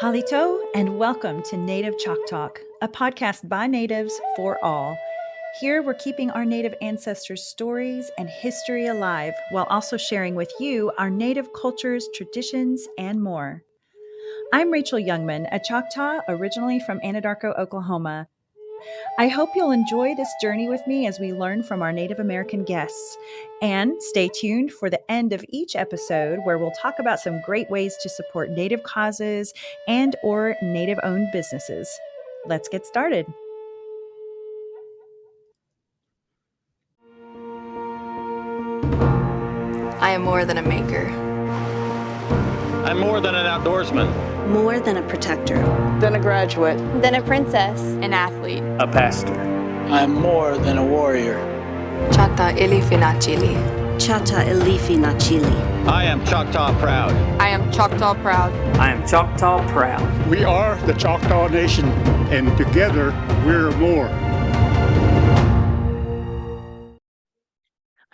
Halito, and welcome to Native Chalk Talk, a podcast by natives for all. Here we're keeping our native ancestors' stories and history alive while also sharing with you our native cultures, traditions, and more. I'm RachaelYoungman, a Choctaw originally from Anadarko, Oklahoma. I hope you'll enjoy this journey with me as we learn from our Native American guests. And stay tuned for the end of each episode where we'll talk about some great ways to support Native causes and or Native-owned businesses. Let's get started. I am more than a maker. I'm more than an outdoorsman. More than a protector. Than a graduate. Than a princess. An athlete. A pastor. I'm more than a warrior. Chata ilifinachili. Chata ilifinachili. I am Choctaw proud. I am Choctaw proud. I am Choctaw proud. We are the Choctaw Nation, and together we're more.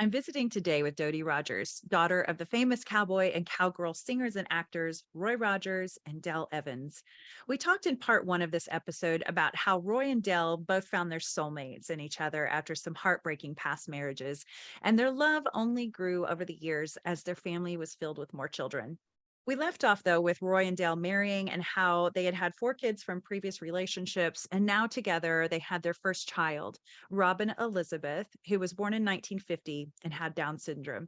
I'm visiting today with Dodie Rogers, daughter of the famous cowboy and cowgirl singers and actors Roy Rogers and Dell Evans. We talked in part one of this episode about how Roy and Dell both found their soulmates in each other after some heartbreaking past marriages, and their love only grew over the years as their family was filled with more children. We left off, though, with Roy and Dell marrying and how they had had 4 kids from previous relationships, and now together they had their first child, Robin Elizabeth, who was born in 1950 and had Down syndrome.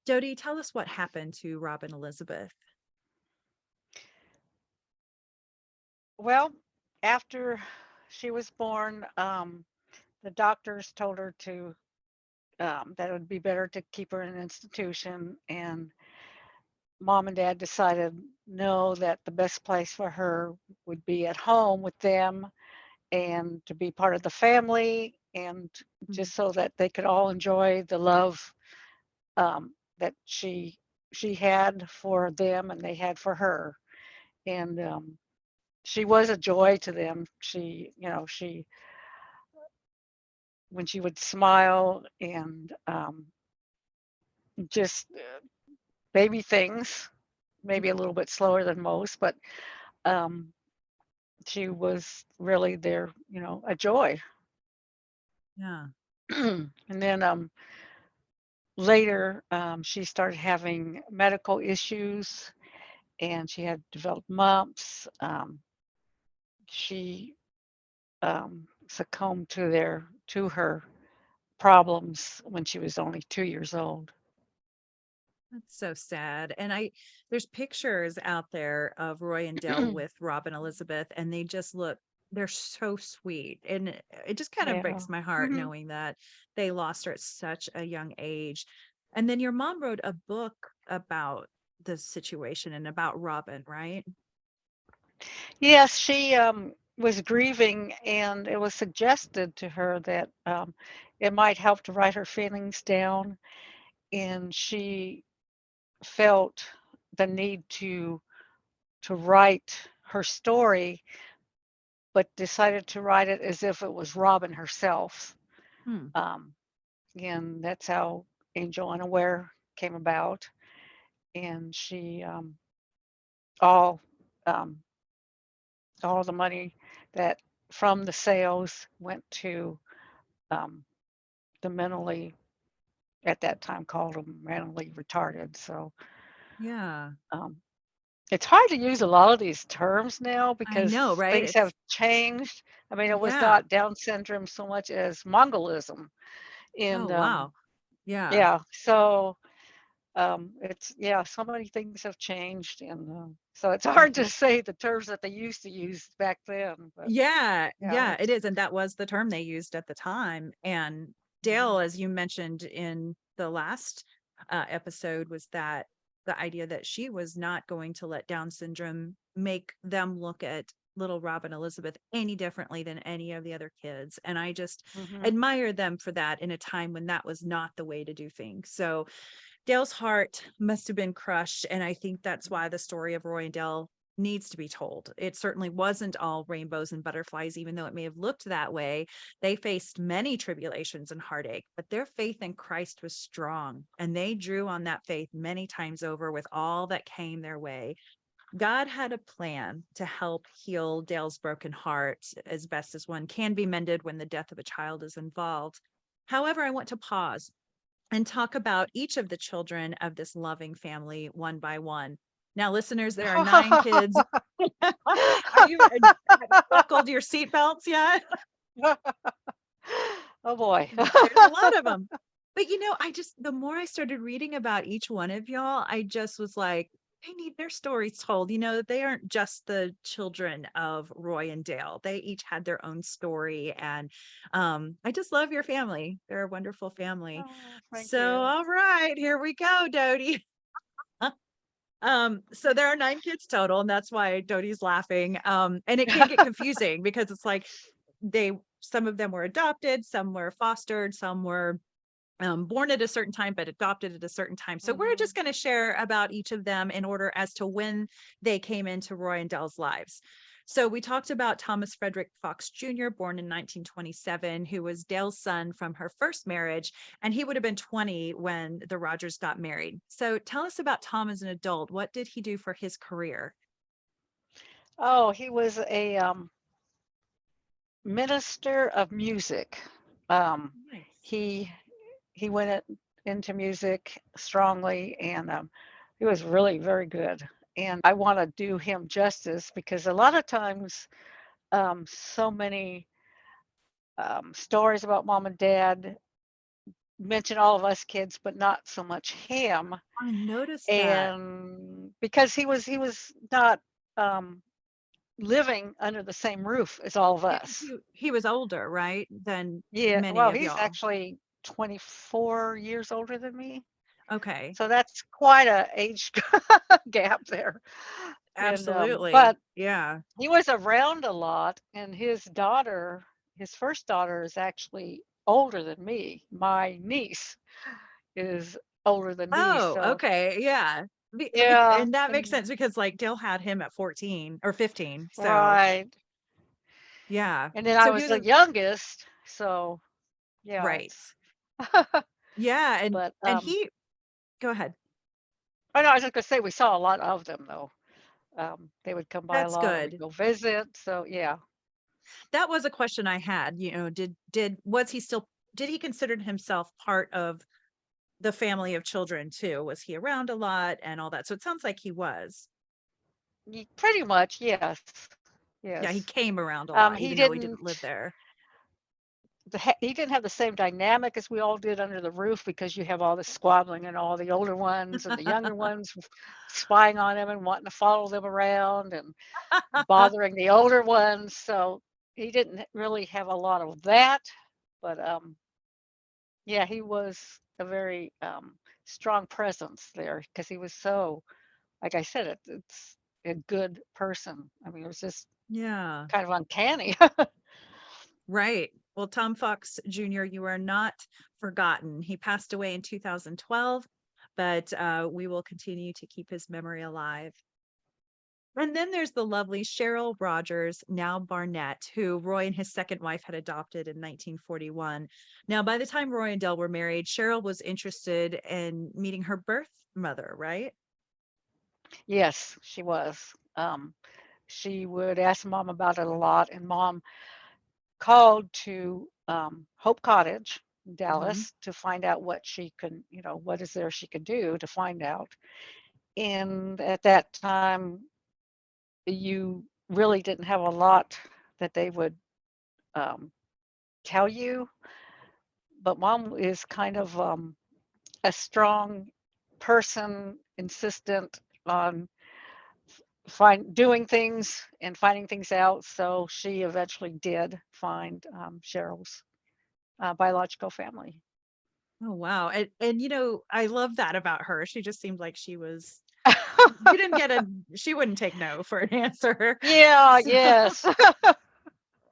Dodie, tell us what happened to Robin Elizabeth. Well, after she was born, the doctors told her that it would be better to keep her in an institution, and Mom and Dad decided no, that the best place for her would be at home with them and to be part of the family, and just so that they could all enjoy the love that she had for them and they had for her. And she was a joy to them. She when she would smile and just baby things, maybe a little bit slower than most, but she was really their, a joy. Yeah. And then later, she started having medical issues, and she had developed mumps. She succumbed to her problems when she was only 2 years old. That's so sad. And there's pictures out there of Roy and Dell with Robin Elizabeth, and they're so sweet. And it just kind of breaks my heart knowing that they lost her at such a young age. And then your mom wrote a book about the situation and about Robin, right? Yes, she was grieving, and it was suggested to her that it might help to write her feelings down. And she felt the need to write her story, but decided to write it as if it was Robin herself. And that's how Angel Unaware came about. And she all the money that from the sales went to the mentally, at that time called them mentally retarded. So yeah, it's hard to use a lot of these terms now because I know, right? Things have changed. I mean, it was not Down syndrome so much as Mongolism. And wow. Yeah. So it's so many things have changed, and so it's hard to say the terms that they used to use back then. But, yeah, it is. And that was the term they used at the time. And Dale, as you mentioned in the last episode, was that the idea that she was not going to let Down syndrome make them look at little Robin Elizabeth any differently than any of the other kids. And I just admire them for that in a time when that was not the way to do things. So Dale's heart must have been crushed. And I think that's why the story of Roy and Dale needs to be told. It certainly wasn't all rainbows and butterflies, even though it may have looked that way. They faced many tribulations and heartache, but their faith in Christ was strong, and they drew on that faith many times over with all that came their way. God had a plan to help heal Dale's broken heart as best as one can be mended when the death of a child is involved. However, I want to pause and talk about each of the children of this loving family one by one. Now, listeners, there are 9 kids. Are you have you buckled your seatbelts yet? Oh boy. There's a lot of them. But the more I started reading about each one of y'all, I just was like, they need their stories told. They aren't just the children of Roy and Dale. They each had their own story. And I just love your family. They're a wonderful family. Oh, thank So, you. all right, here we go, Dodie. So there are 9 kids total, and that's why Dodie's laughing. And it can get confusing because it's like some of them were adopted, some were fostered, some were born at a certain time, but adopted at a certain time. So we're just going to share about each of them in order as to when they came into Roy and Dell's lives. So we talked about Thomas Frederick Fox Jr., born in 1927, who was Dale's son from her first marriage, and he would have been 20 when the Rogers got married. So tell us about Tom as an adult. What did he do for his career? Oh, he was a minister of music. Nice. He went into music strongly, and he was really very good. And I want to do him justice because a lot of times, so many stories about mom and dad mention all of us kids, but not so much him. I noticed that. And because he was not living under the same roof as all of Yeah, us. he was older, right, than Yeah, many well, of he's y'all. actually 24 years older than me. Okay. So that's quite a age gap there. And Absolutely. but Yeah. he was around a lot, and his first daughter is actually older than me. My niece is older than me, Oh, so okay. Yeah. yeah, And that makes and sense because like Dale had him at 14 or 15. So right. yeah. And then I So he was was the youngest, so yeah, right. it's Yeah. And but and he go ahead. I know I was just gonna say we saw a lot of them though. They would come by a That's lot, or we'd good. go visit. So yeah. That was a question I had. Did he consider himself part of the family of children too? Was he around a lot and all that? So it sounds like he was. Pretty much, yes. Yeah, he Yes. came around a lot, He even though he didn't didn't live there. he didn't have the same dynamic as we all did under the roof because you have all the squabbling and all the older ones and the younger ones spying on him and wanting to follow them around and bothering the older ones. So he didn't really have a lot of that, but yeah, he was a very strong presence there because he was so, like I said, it's a good person. I mean, it was just Yeah. kind of uncanny. Right. Well, Tom Fox Jr., you are not forgotten. He passed away in 2012, but we will continue to keep his memory alive. And then there's the lovely Cheryl Rogers, now Barnett, who Roy and his second wife had adopted in 1941. Now, by the time Roy and Dell were married, Cheryl was interested in meeting her birth mother, right? Yes, she was. She would ask mom about it a lot, and mom called to Hope Cottage, Hmm. Dallas, to find out what she could, what is there she could do to find out. And at that time, you really didn't have a lot that they would um, tell you. But mom is kind of a strong person, insistent on doing things and finding things out. So she eventually did find Cheryl's biological family. Oh, wow. And I love that about her. She just seemed like you didn't she wouldn't take no for an answer. Yeah, So yes.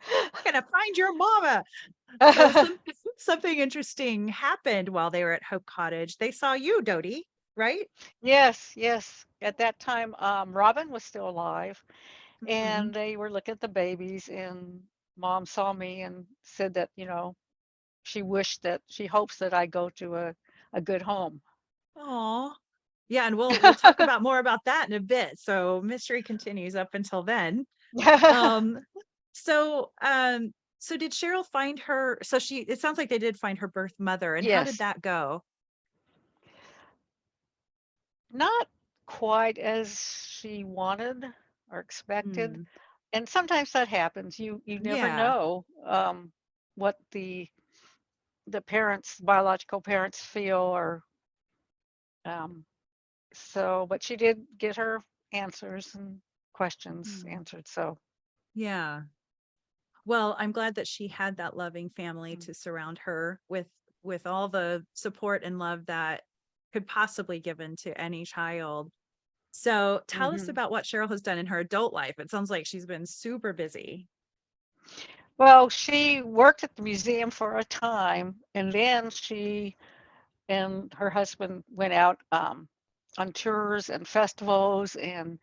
I'm gonna find your mama. So something interesting happened while they were at Hope Cottage. They saw you, Dodie, right? Yes, yes. At that time, Robin was still alive, Mhm. and they were looking at the babies, and mom saw me and said that, she hopes that I go to a good home. Aw. Yeah, and we'll talk about more about that in a bit. So mystery continues up until then. Um, so did Cheryl find her? So it sounds like they did find her birth mother, and how did Yes, that go? not quite as she wanted or expected. Mm, And sometimes that happens. You never yeah. know what the parents, biological parents feel, or um, so. But she did get her answers and questions Mm, answered. So yeah. Well, I'm glad that she had that loving family mm, to surround her with all the support and love that could possibly given to any child. So tell us mhm. about what Cheryl has done in her adult life. It sounds like she's been super busy. Well, she worked at the museum for a time, and then she and her husband went out on tours and festivals, and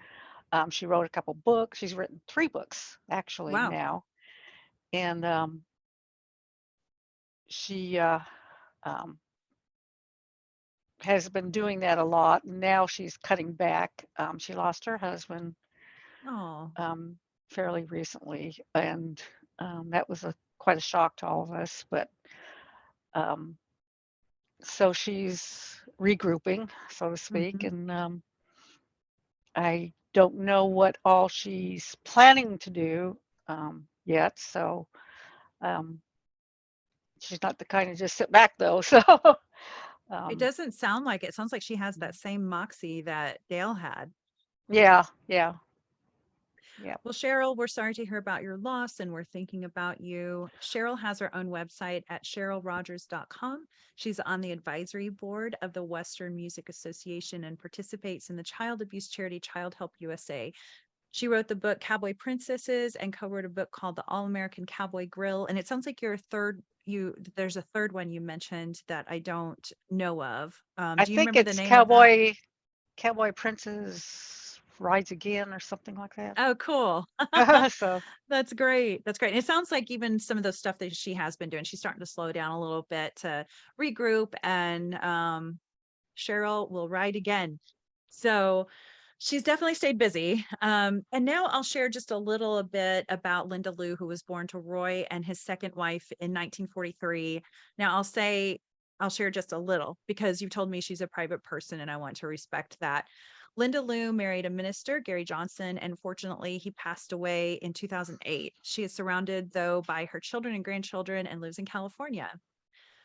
she wrote a couple books. She's written 3 books actually Wow. now, and she um, has been doing that a lot. Now she's cutting back. She lost her husband Oh, um, fairly recently, and that was quite a shock to all of us. But um, so she's regrouping, so to speak, mhm. and I don't know what all she's planning to do yet. So um, she's not the kind to just sit back though. So It um, doesn't sound like it. Sounds like she has that same moxie that Dale had. yeah, yeah, yeah. Well, Cheryl, we're sorry to hear about your loss and we're thinking about you. Cheryl has her own website at CherylRogers.com. She's on the advisory board of the Western Music Association and participates in the child abuse charity Child Help USA. She wrote the book Cowboy Princesses and co-wrote a book called The All-American Cowboy Grill. And it sounds like there's a third one you mentioned that I don't know of. I Do you think remember the it's name of that? Cowboy Princess Rides Again or something like that. Oh, cool. So That's great. That's great. And it sounds like even some of those stuff that she has been doing, she's starting to slow down a little bit to regroup and Cheryl will ride again. So she's definitely stayed busy. And now I'll share just a little bit about Linda Lou, who was born to Roy and his second wife in 1943. Now I'll share just a little because you told me she's a private person and I want to respect that. Linda Lou married a minister, Gary Johnson, and fortunately, he passed away in 2008. She is surrounded, though, by her children and grandchildren and lives in California.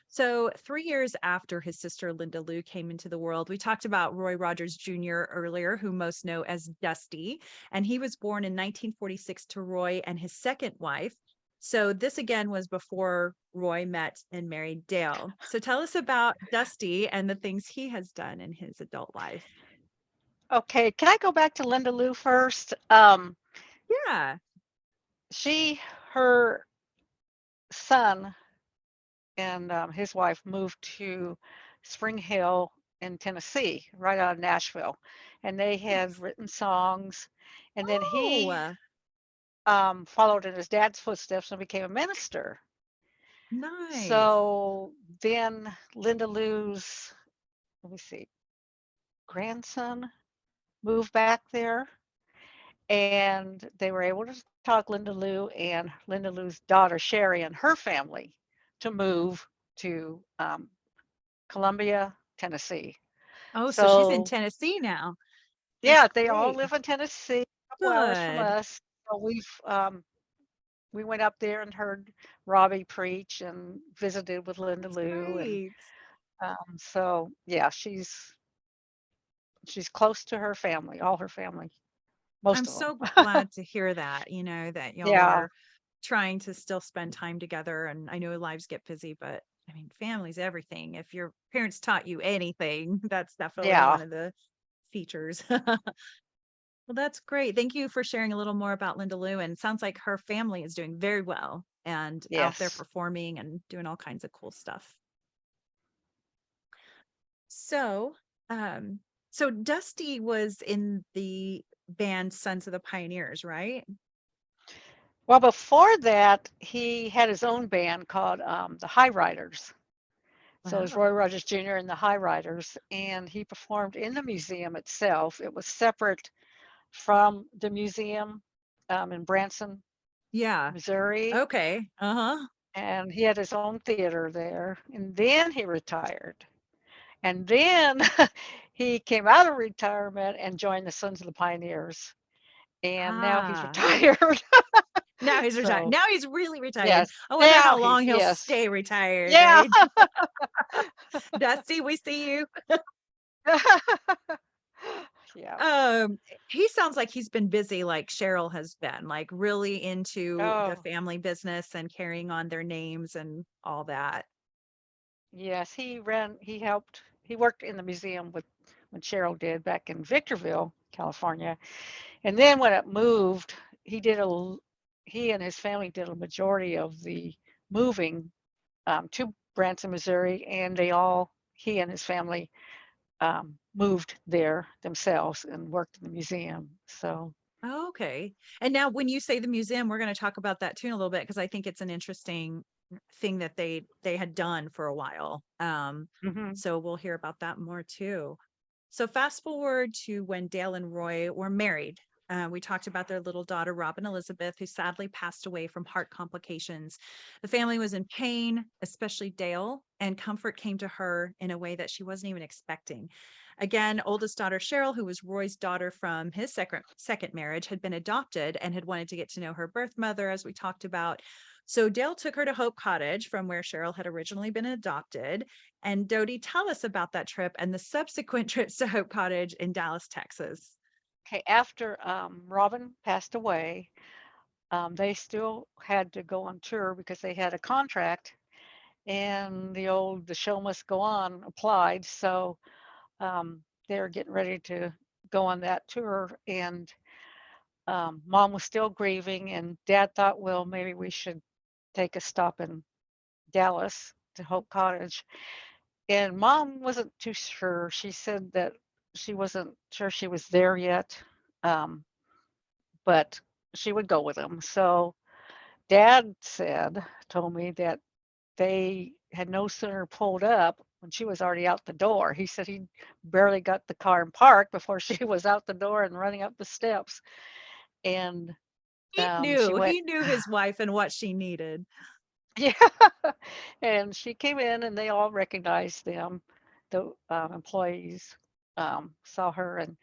So, 3 years after his sister Linda Lou came into the world, we talked about Roy Rogers Jr. earlier, who most know as Dusty, and he was born in 1946 to Roy and his second wife. So, this again was before Roy met and married Dale. So, tell us about Dusty and the things he has done in his adult life. okay, can I go back to Linda Lou first? Yeah. Her son and his wife moved to Spring Hill in Tennessee, right out of Nashville, and they had Nice. written songs, and then he Oh, followed in his dad's footsteps and became a minister. nice. So then Linda Lou's, let me see, grandson moved back there, and they were able to talk Linda Lou and Linda Lou's daughter Sherry and her family to move to Columbia, Tennessee. Oh, so she's in So Tennessee now. That's yeah, they all great. live in Tennessee, a couple hours from Good. us. So we went up there and heard Robbie preach and visited with Linda That's Lou, and great. so yeah, she's close to her family, all her family, I'm most of so them. glad to hear that, that y'all Yeah, are trying to still spend time together. And I know lives get busy, but I mean, family's everything. If your parents taught you anything, that's definitely yeah, one of the features. Well, that's great. Thank you for sharing a little more about Linda Lou. And it sounds like her family is doing very well and out there yes. performing and doing all kinds of cool stuff. So, um, so Dusty was in the band Sons of the Pioneers, right? Well, before that, he had his own band called the High Riders. So it was Roy Rogers Jr. and the High Riders, and he performed in the museum itself. It was separate from the museum in Branson, Yeah. Missouri, Okay. Uh-huh. and he had his own theater there. And then he retired. And then he came out of retirement and joined the Sons of the Pioneers. And now he's Ah. retired. Now he's retired. So, Now he's really retired. yes, I wonder now how long he'll yes. stay retired, Yeah. right? Dusty, we see you. Yeah. He sounds like he's been busy like Cheryl has been, like really into the Oh, family business and carrying on their names and all that. yes. He worked in the museum with when Cheryl did back in Victorville, California. And then when it moved, he and his family did a majority of the moving to Branson, Missouri, and he and his family moved there themselves and worked in the museum. So, Oh, okay. And now when you say the museum, we're going to talk about that too in a little bit because I think it's an interesting thing that they had done for a while. mhm. So we'll hear about that more too. So fast forward to when Dale and Roy were married. We talked about their little daughter, Robin Elizabeth, who sadly passed away from heart complications. The family was in pain, especially Dale, and comfort came to her in a way that she wasn't even expecting. Again, oldest daughter Cheryl, who was Roy's daughter from his second marriage, had been adopted and had wanted to get to know her birth mother, as we talked about. So Dale took her to Hope Cottage, from where Cheryl had originally been adopted. And Dodie, tell us about that trip and the subsequent trips to Hope Cottage in Dallas, Texas. Okay, after Robin passed away, they still had to go on tour because they had a contract, and the show must go on applied. So they're getting ready to go on that tour, and Mom was still grieving, and Dad thought, well, maybe we should take a stop in Dallas to Hope Cottage. And Mom wasn't too sure. She said that she wasn't sure she was there yet, but she would go with them. So Dad told me that they had no sooner pulled up when she was already out the door. He said he barely got the car in park before she was out the door and running up the steps. And she went, He knew his wife and what she needed. yeah. And she came in and they all recognized them. The employees saw her, and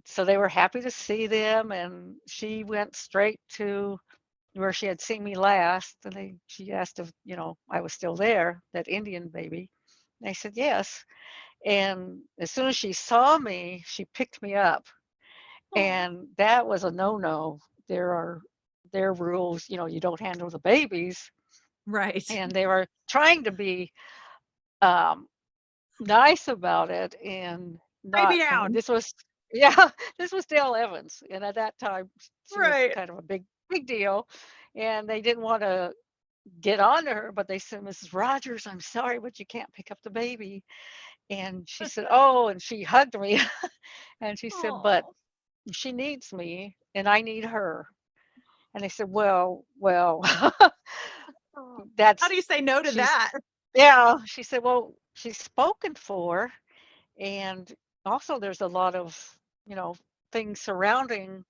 so they were happy to see them. And she went straight to where she had seen me last, and she asked if I was still there, that Indian baby. And I said yes. And as soon as she saw me, she picked me up, and that was a no-no. There are rules, you don't handle the babies. Right. And they were trying to be um, nice about it, and Baby not. down. This was yeah, this was Dale Evans, and at that time she was Right. kind of a big deal, and they didn't want to get on to her, but they said, Mrs. Rogers, I'm sorry, but you can't pick up the baby. And she said, oh, and she hugged me. And she said, but Oh. she needs me and I need her. And they said, well, How do you say no to she's, that? yeah. She said, well, she's spoken for. And also there's a lot of, things surrounding,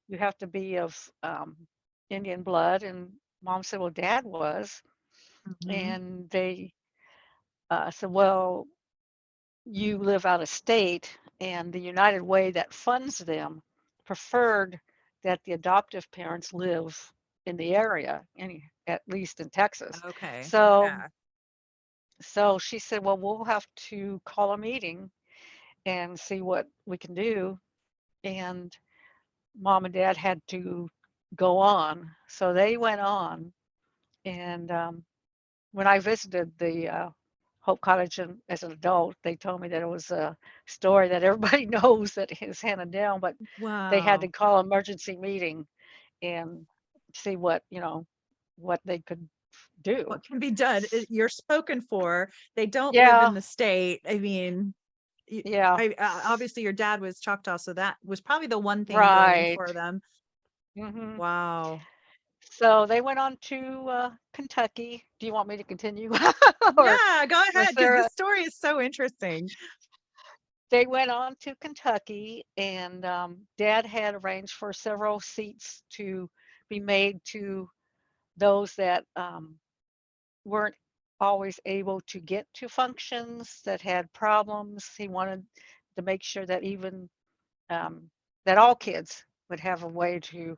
you have to be of Indian blood. And Mom said, well, Dad was. Mhm. And they said, well, you live out of state, and the United Way that funds them preferred that the adoptive parents live in the area, at least in Texas. Okay. So, Yeah. so she said, well, we'll have to call a meeting and see what we can do. And Mom and Dad had to go on. So they went on. And when I visited the Hope Cottage as an adult, they told me that it was a story that everybody knows that is handed down, but they had to Wow. call an emergency meeting and see what they could do. What can be done? You're spoken for. They don't live in Yeah, the state. I mean, yeah, obviously your dad was Choctaw, so that was probably the one thing going right. for them. hmm Wow. So they went on to Kentucky. Do you want me to continue? Or Yeah, go was ahead, because there this story is so interesting. they went on to Kentucky, and Dad had arranged for several seats to be made to those that weren't always able to get to functions, that had problems. He wanted to make sure that even that all kids would have a way to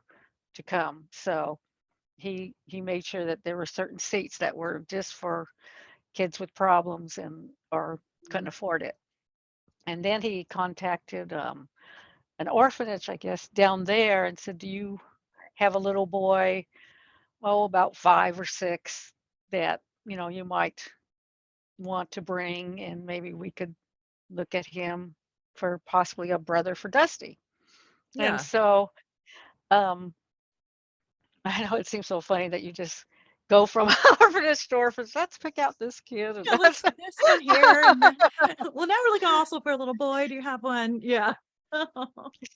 come. So he made sure that there were certain seats that were just for kids with problems and or couldn't afford it. And then he contacted an orphanage, I guess, down there and said, "Do you have a little boy, oh, about 5 or 6, that you might want to bring, and maybe we could look at him for possibly a brother for Dusty." And Yeah. so um, I know it seems so funny that you just go from orphanage to orphanage. Let's pick out this kid, and Yeah, let's that's get this one here, and then well, now we're looking also for a little boy. Do you have one? Yeah.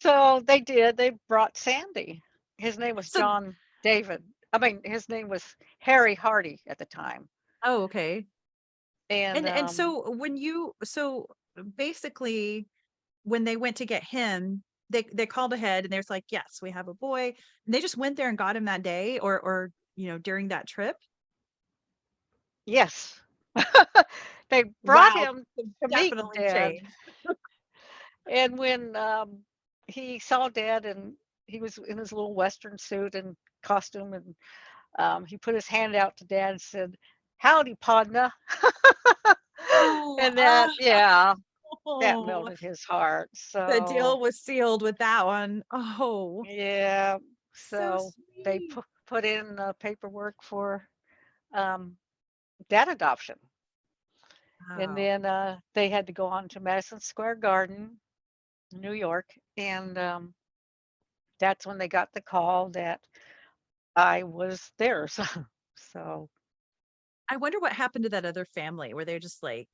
so they did. They brought Sandy. His name was So John David. I mean, his name was Harry Hardy at the time. oh, okay. And And so basically when they went to get him, they called ahead and there's like, yes, we have a boy. And they just went there and got him that day or during that trip. yes, they brought Wow, him things to meet definitely Dad. changed. And when he saw Dad, and he was in his little Western suit and costume, and he put his hand out to Dad and said, "Howdy, partner." Oh, And that, yeah, that oh, melted his heart. the So, deal was sealed with that one. Oh, yeah, so so they sweet. put in paperwork for um, dad adoption. And Wow. then they had to go on to Madison Square Garden, New York, and that's when they got the call that I was theirs. So I wonder what happened to that other family. Were they just like,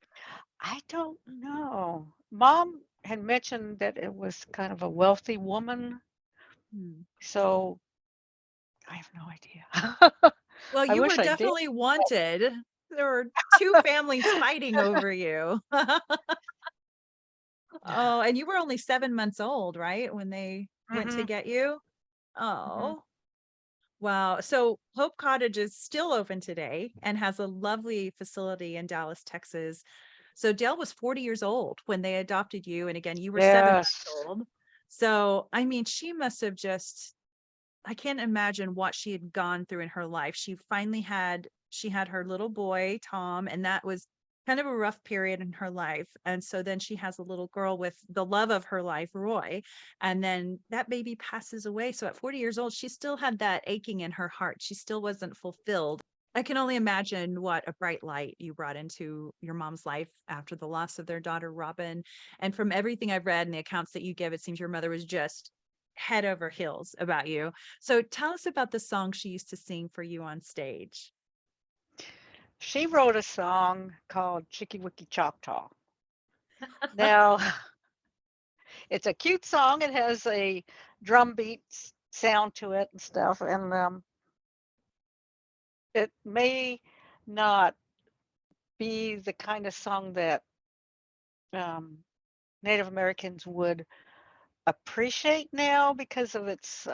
I don't know. Mom had mentioned that it was kind of a wealthy woman, hmm. so I have no idea. Well, I you were wish I did. definitely wanted. There were two families fighting over you. Oh, and you were only 7 months old, right? When they went to Hmm. get you? Hmm. Oh, wow. So Hope Cottage is still open today and has a lovely facility in Dallas, Texas. So Dale was 40 years old when they adopted you. And again, you were 7 months Yes. old. So, I mean, she must have just, I can't imagine what she had gone through in her life. She had her little boy, Tom, and that was kind of a rough period in her life. And so then she has a little girl with the love of her life, Roy. And then that baby passes away. So at 40 years old, she still had that aching in her heart. She still wasn't fulfilled. I can only imagine what a bright light you brought into your mom's life after the loss of their daughter, Robin. And from everything I've read and the accounts that you give, it seems your mother was just head over heels about you. So tell us about the song she used to sing for you on stage. She wrote a song called Chicky Wicky Choctaw. Now, it's a cute song. It has a drum beat sound to it and stuff. And it may not be the kind of song that um, Native Americans would appreciate now because of its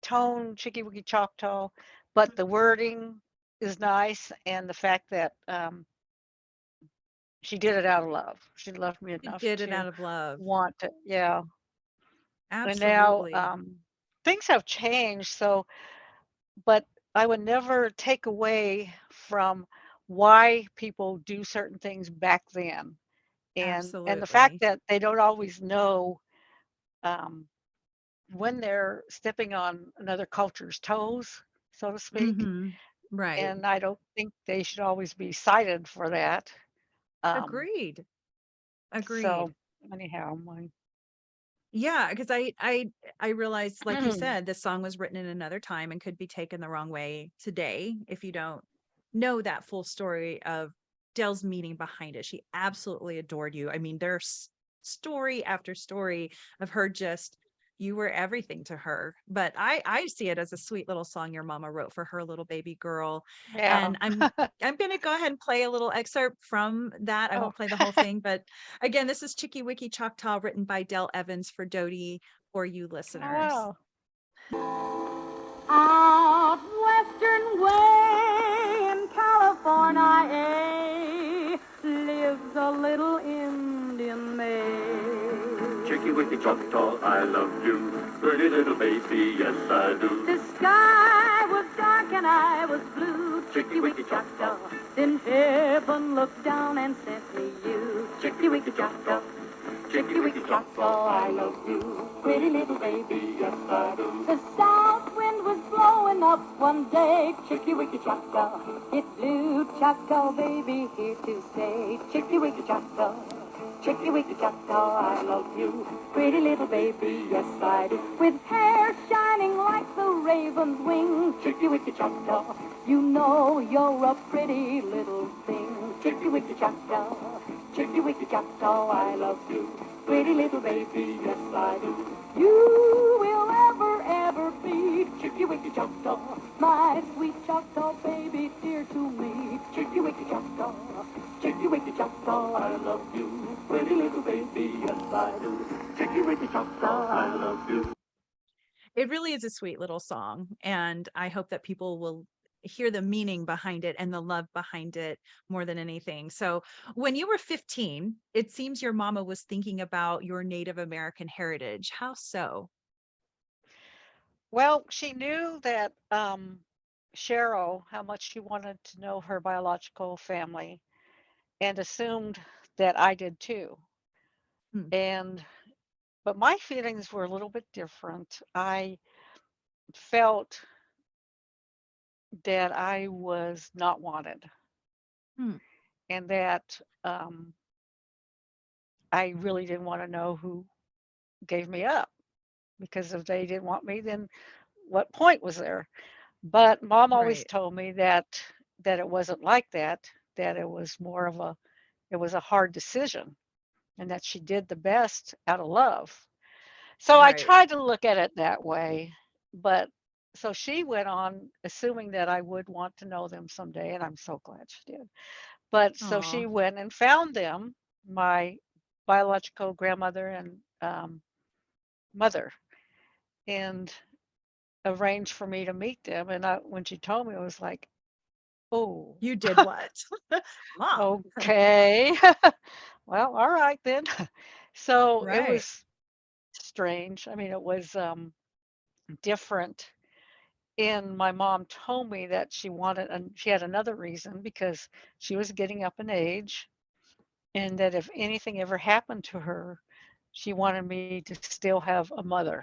tone, Chicky Wicky Choctaw, but the wording is nice, and the fact that she did it out of love. She loved me You enough did it to out of love. want to, yeah. And now Absolutely. things have changed, so, but I would never take away from why people do certain things back then. And the fact Absolutely. that they don't always know um, when they're stepping on another culture's toes, so to speak. Hmm. Right. And I don't think they should always be cited for that. Um, Agreed. so Agreed. anyhow, Yeah, because I realized, like you said, this song was written in another time and could be taken the wrong way today if you don't know that full story of Dell's meaning behind it. She absolutely adored you. I mean, there's story after story of her just you were everything to her. But I see it as a sweet little song your mama wrote for her little baby girl. Yeah. And I'm going to go ahead and play a little excerpt from that. I Oh, won't play the whole thing, but again, this is Chicky Wicky Choctaw, written by Del Evans for Dodie, for you oh listeners. wow. Out western way in California lives a little Indian maid. Chicky Wicky Choctaw, I love you. Pretty little baby, yes I do. The sky was dark and I was blue. Chicky Wicky Choctaw, Then heaven looked down and sent me you. Chicky Wicky Choctaw, Chicky Wicky Choctaw, I love you. Pretty little baby, yes I do. The south wind was blowing up one day. Chicky Wicky Choctaw, It blew Choctaw baby here to stay. Chicky Wicky Choctaw, Chicky Wicky Choctaw, I love you. Pretty little baby, yes I do. With hair shining like the raven's wing. Chicky Wicky Choctaw, You know you're a pretty little thing. Chicky Wicky Choctaw, Chicky Wicky Choctaw, I love you. Pretty little baby, yes I do. You will ever be Chicky Wicky Choctaw, my sweet Choctaw baby, dear to me. Chicky Wicky Choctaw, Chicky Wicky Choctaw, I love you. Pretty little baby, yes I do. Chicky Wicky Choctaw, I love you. It really is a sweet little song. And I hope that people will hear the meaning behind it and the love behind it more than anything. So when you were 15, it seems your mama was thinking about your Native American heritage. How so? Well, she knew that Cheryl, how much she wanted to know her biological family, and assumed that I did too. Hmm. But my feelings were a little bit different. I felt that I was not wanted, Hmm. and that I really didn't want to know who gave me up, because if they didn't want me, then what point was there? But mom always Right. told me that it wasn't like that, that it was more of it was a hard decision, and that she did the best out of love. So I Right. tried to look at it that way, but so she went on assuming that I would want to know them someday, and I'm so glad she did. But so Aw. she went and found them, my biological grandmother and mother, and arranged for me to meet them. And when she told me, I was like, oh, You did what? Mom. okay. Well, all right then. So it Right. was strange. I mean, it was different. And my mom told me that she wanted, and she had another reason, because she was getting up in age, and that if anything ever happened to her, she wanted me to still have a mother.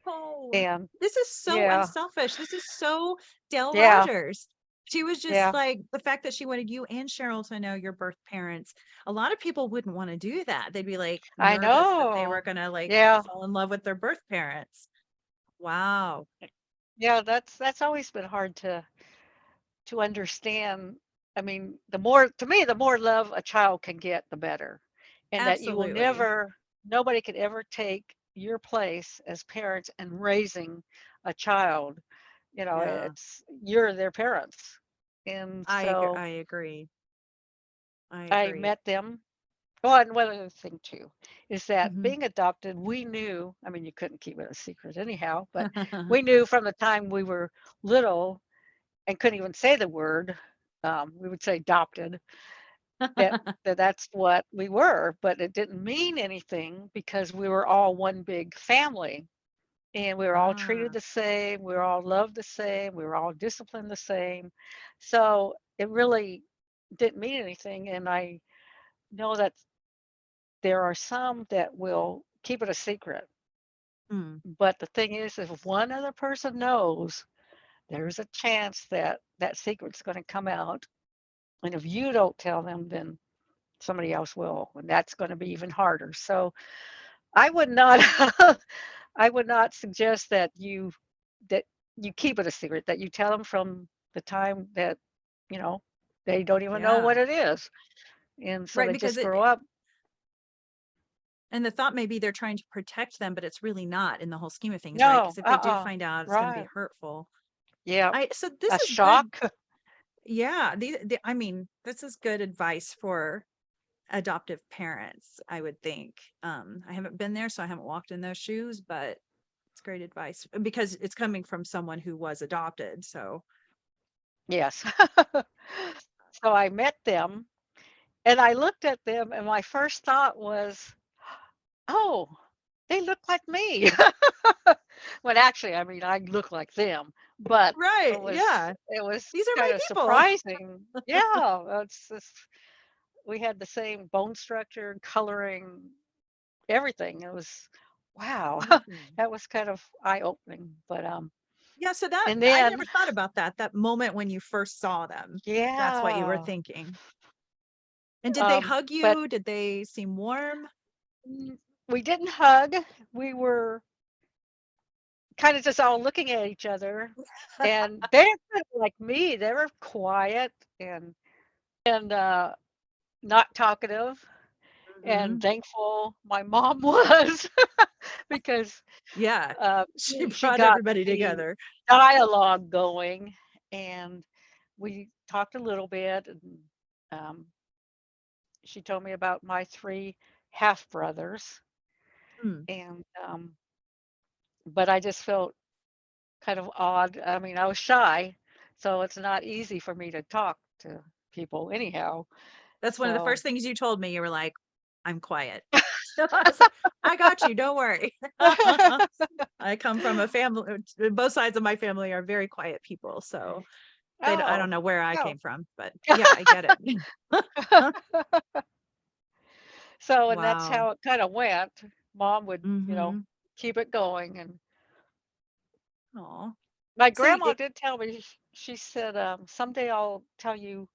Oh, And this is so yeah, unselfish. This is so Dale yeah, Rogers. She was just yeah, like the fact that she wanted you and Cheryl to know your birth parents. A lot of people wouldn't want to do that. They'd be like I nervous that they were know. gonna like Yeah, fall in love with their birth parents. Wow. yeah, that's always been hard to understand. I mean, to me, the more love a child can get, the better. And that you will Absolutely. nobody could ever take your place as parents and raising a child. Yeah. You're their parents. And so I agree. I I agree. met them. Oh, and one other thing too is that Mhm. being adopted, we knew, I mean, you couldn't keep it a secret anyhow, but we knew from the time we were little and couldn't even say the word, we would say adopted, that that's what we were, but it didn't mean anything because we were all one big family, and we were all treated Ah, the same, we were all loved the same, we were all disciplined the same. So it really didn't mean anything. And I know that there are some that will keep it a secret. mm, But the thing is, if one other person knows, there's a chance that that secret's going to come out. And if you don't tell them, then somebody else will, and that's going to be even harder. So I would not, I would not suggest that you keep it a secret, that you tell them from the time that, you know, they don't even know yeah. what it is. And so Right, they because just it grow up. And the thought maybe they're trying to protect them, but it's really not in the whole scheme of things, right? No, Because if they do find out, it's going to be right. hurtful. Yeah, So this a is good. shock. Yeah, I mean, this is good advice for adoptive parents, I would think. I haven't been there, so I haven't walked in those shoes, but it's great advice because it's coming from someone who was adopted. So, Yes. So I met them and I looked at them and my first thought was, oh, they look like me. When actually, I mean, I look like them, but right, it was yeah, it was these are my kind of people. surprising. Yeah, we had the same bone structure, coloring, everything. It was wow. Amazing. That was kind of eye-opening. But Yeah, so that and I then never thought about that moment when you first saw them. That's what you were yeah. thinking. And did they hug But you? Did they seem warm? we didn't hug. We were kind of just all looking at each other, and they're kind of like me. They were quiet and not talkative, and Mhm. thankful my mom was because Yeah, uh, she she brought got everybody the together. dialogue going, and we talked a little bit, and um, she told me about my three half brothers, Hmm. and but I just felt kind of odd. I mean, I was shy, so it's not easy for me to talk to people anyhow. That's one of the So, first things you told me. You were like, "I'm quiet." So I was like, "I got you, don't worry." I come from a family, both sides of my family are very quiet people, so I don't oh, know where I no. came from, but yeah, I get it. So, and that's Wow. how it kind of went. Mom would, Mhm. keep it going. And Aw. my So you grandma did tell me, she said, someday I'll tell you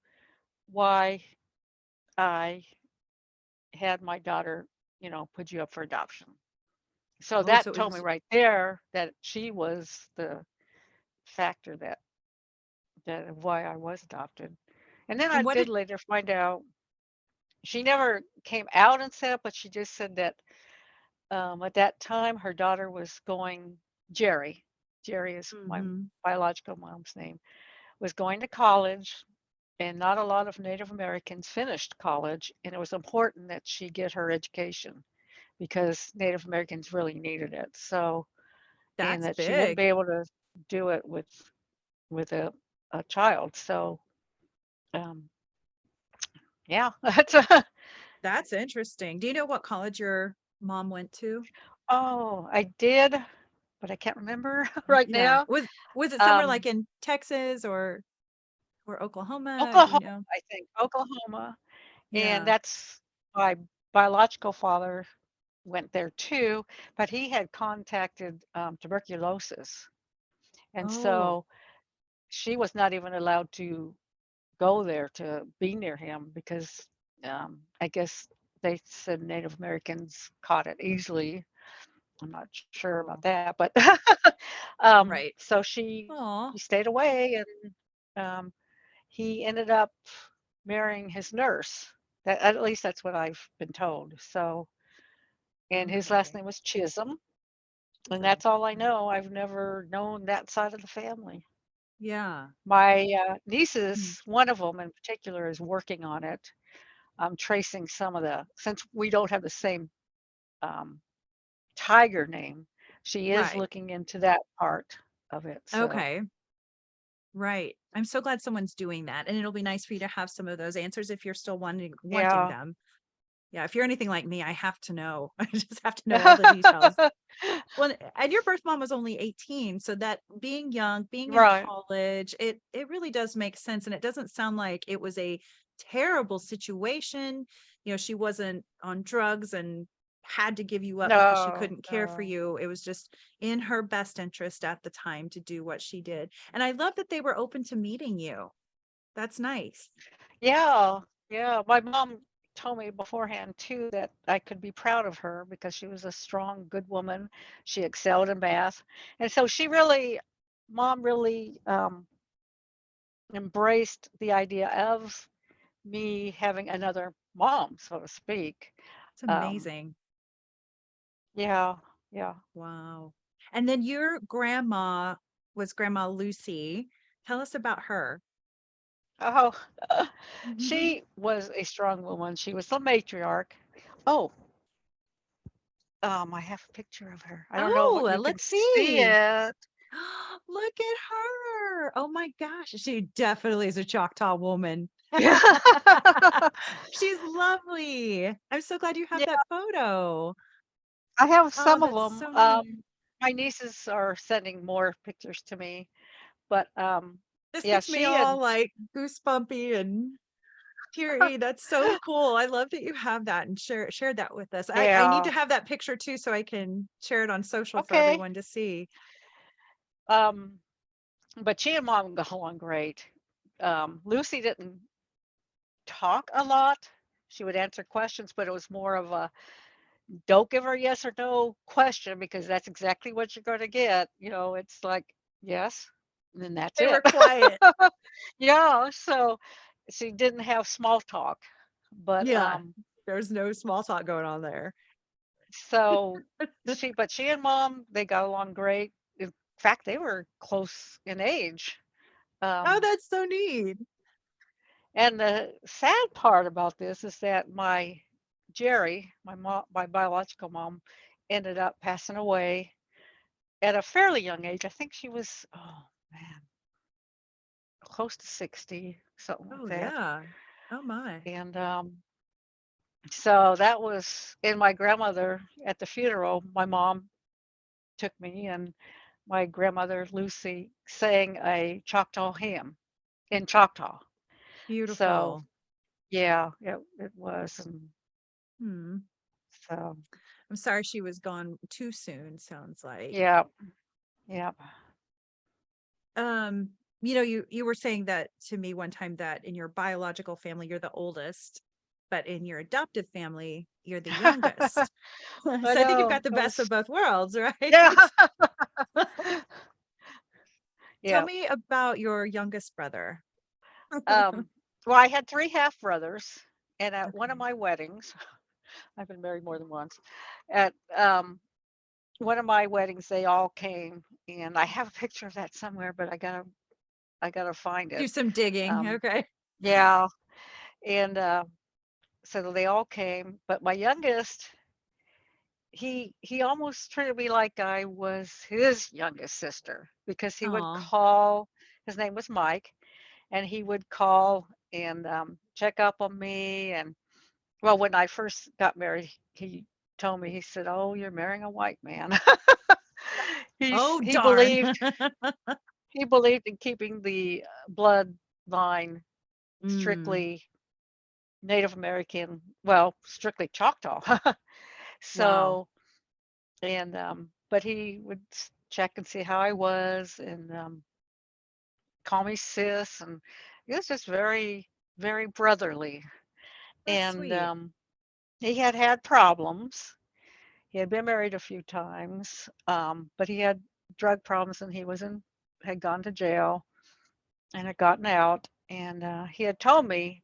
why I had my daughter, put you up for adoption. So oh, that so it told me was right there that she was the factor that why I was adopted. And then I and what did did later find out she never came out and said, but she just said that at that time her daughter was going, Jerry, Jerry is my Mhm. biological mom's name, was going to college, and not a lot of Native Americans finished college, and it was important that she get her education because Native Americans really needed it. So, and That's that she wouldn't big. be able to do it with a child. So, um, yeah, that's a, That's interesting. Do you know what college your mom went to? oh, I did, but I can't remember right Yeah. now. Was it somewhere like Um, in Texas or Oklahoma? Do you Oklahoma, know? I think, Oklahoma, and Yeah. that's my biological father went there too, but he had contacted tuberculosis, and Oh, so she was not even allowed to go there to be near him because I guess they said Native Americans caught it easily. I'm not sure about oh, that, but right. so Oh, he stayed away, and um, he ended up marrying his nurse. That at least that's what I've been told. So, and his last okay. name was Chisholm, and So, that's all I know. I've never known that side of the family. yeah. My Mm. nieces, one of them in particular, is working on it. I'm tracing some of since we don't have the same um, tiger name, she is Right. looking into that part of it. So, Okay. Right. I'm so glad someone's doing that. And it'll be nice for you to have some of those answers if you're still wanting yeah. them. Yeah, if you're anything like me, I have to know. I just have to know all the details. Well, and your birth mom was only 18, so that being young, being in Right. college, it really does make sense. And it doesn't sound like it was a terrible situation. She wasn't on drugs and had to give you up because she No, couldn't care for no. you. It was just in her best interest at the time to do what she did. And I love that they were open to meeting you. That's nice. Yeah, yeah. My mom told me beforehand too that I could be proud of her because she was a strong, good woman. She excelled in math. And so mom really embraced the idea of me having another mom, so to speak. It's Um, amazing. Yeah. Yeah. Wow. And then your grandma was Grandma Lucy. Tell us about her. Oh, Mhm. she was a strong woman. She was the matriarch. Oh, I have a picture of her. I don't know what Oh, you can let's see see. it. Look at her. Oh my gosh. She definitely is a Choctaw woman. Yeah. She's lovely. I'm so glad you have Yeah, that photo. I have Oh, some of that's them. so neat. My nieces are sending more pictures to me, but This yeah, gets me she and all like goosebumpy and teary. That's so cool. I love that you have that and shared that with us. I need yeah, to have that picture too so I can share it on social for okay. everyone to see. Um, but she and mom got along great. Lucy didn't talk a lot. She would answer questions, but it was more of a don't give her a yes or no question because that's exactly what you're going to get. It's like, yes, and then that's They it. were quiet. Yeah, so she didn't have small talk, but Yeah. There's no small talk going on there. so she and mom, they got along great. In fact, they were close in age. Oh, Um, that's so neat. and the sad part about this is that my Jerry, my biological mom, ended up passing away at a fairly young age. I think she was, oh man, close to 60, something like Oh, that. yeah. Oh, my. And so that was, and my grandmother at the funeral, my mom took me, and my grandmother Lucy sang a Choctaw hymn in Choctaw. So Beautiful. yeah, it was. And Hmm. so I'm sorry she was gone too soon, sounds like. yeah, yeah. Um, you were saying that to me one time that in your biological family you're the oldest, but in your adoptive family you're the youngest. I So I think you've know. got the It best of was both worlds, right? yeah. Tell Yeah. me about your youngest brother. Um, well, I had three half brothers, and at one of Okay. my weddings, I've been married more than once. At one of my weddings, they all came, and I have a picture of that somewhere, but I gotta find Do it. some digging. Um, Okay. yeah, and so they all came, but my youngest, he almost treated me like I was his youngest sister because he would Oh, call. His name was Mike, and he would call and check up on me. And well, when I first got married, he told me, he said, "Oh, you're marrying a white man." oh He darn. believed in keeping the bloodline Mm, strictly Native American, well, strictly Choctaw. wow. So, and but he would check and see how I was, and call me sis, and it was just very, very brotherly. That's And sweet. he had problems. He had been married a few times, but he had drug problems, and had gone to jail and had gotten out. And he had told me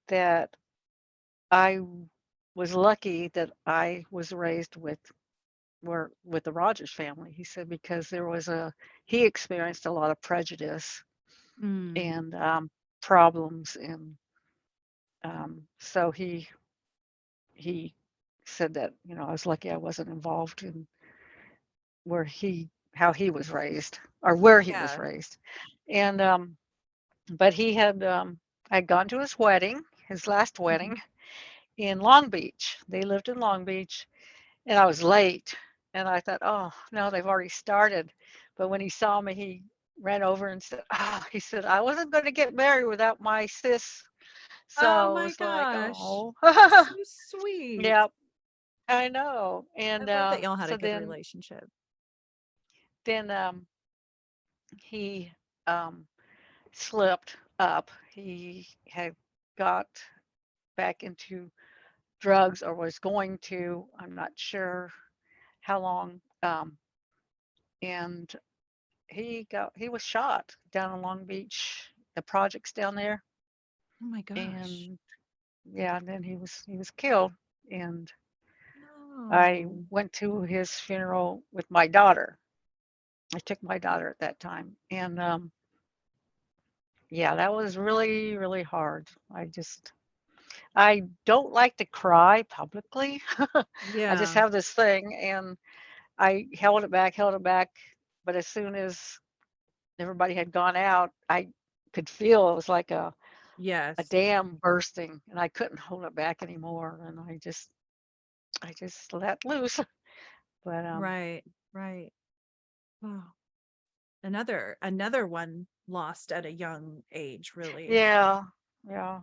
that I was lucky that I was raised with the Rogers family. He said because he experienced a lot of prejudice Mm, and problems, and so he said that I was lucky I wasn't involved in where he how he was raised or where he was yeah. raised. And but I'd gone to his last Mhm. wedding in Long Beach. They lived in Long Beach, and I was late, and I thought, oh no, they've already started. But when he saw me, he ran over and said, he said, I wasn't going to get married without my sis. Oh So it my was like, gosh. oh. So sweet. Yeah, I know. I And love that y'all had a so good then relationship. then he um slipped up. He had got back into drugs, or was going to. I'm not sure how long. And he was shot down in Long Beach, the projects down there. Oh my gosh. And yeah, and then he was killed. And I Oh, went to his funeral with my daughter. I took my daughter at that time, and yeah, that was really, really hard. I don't like to cry publicly. I just yeah. have this thing, and I held it back. But as soon as everybody had gone out, I could feel it was like a Yes. dam bursting, and I couldn't hold it back anymore. And I just let loose. But Right. Right. Oh, another one lost at a young age, really. yeah, yeah.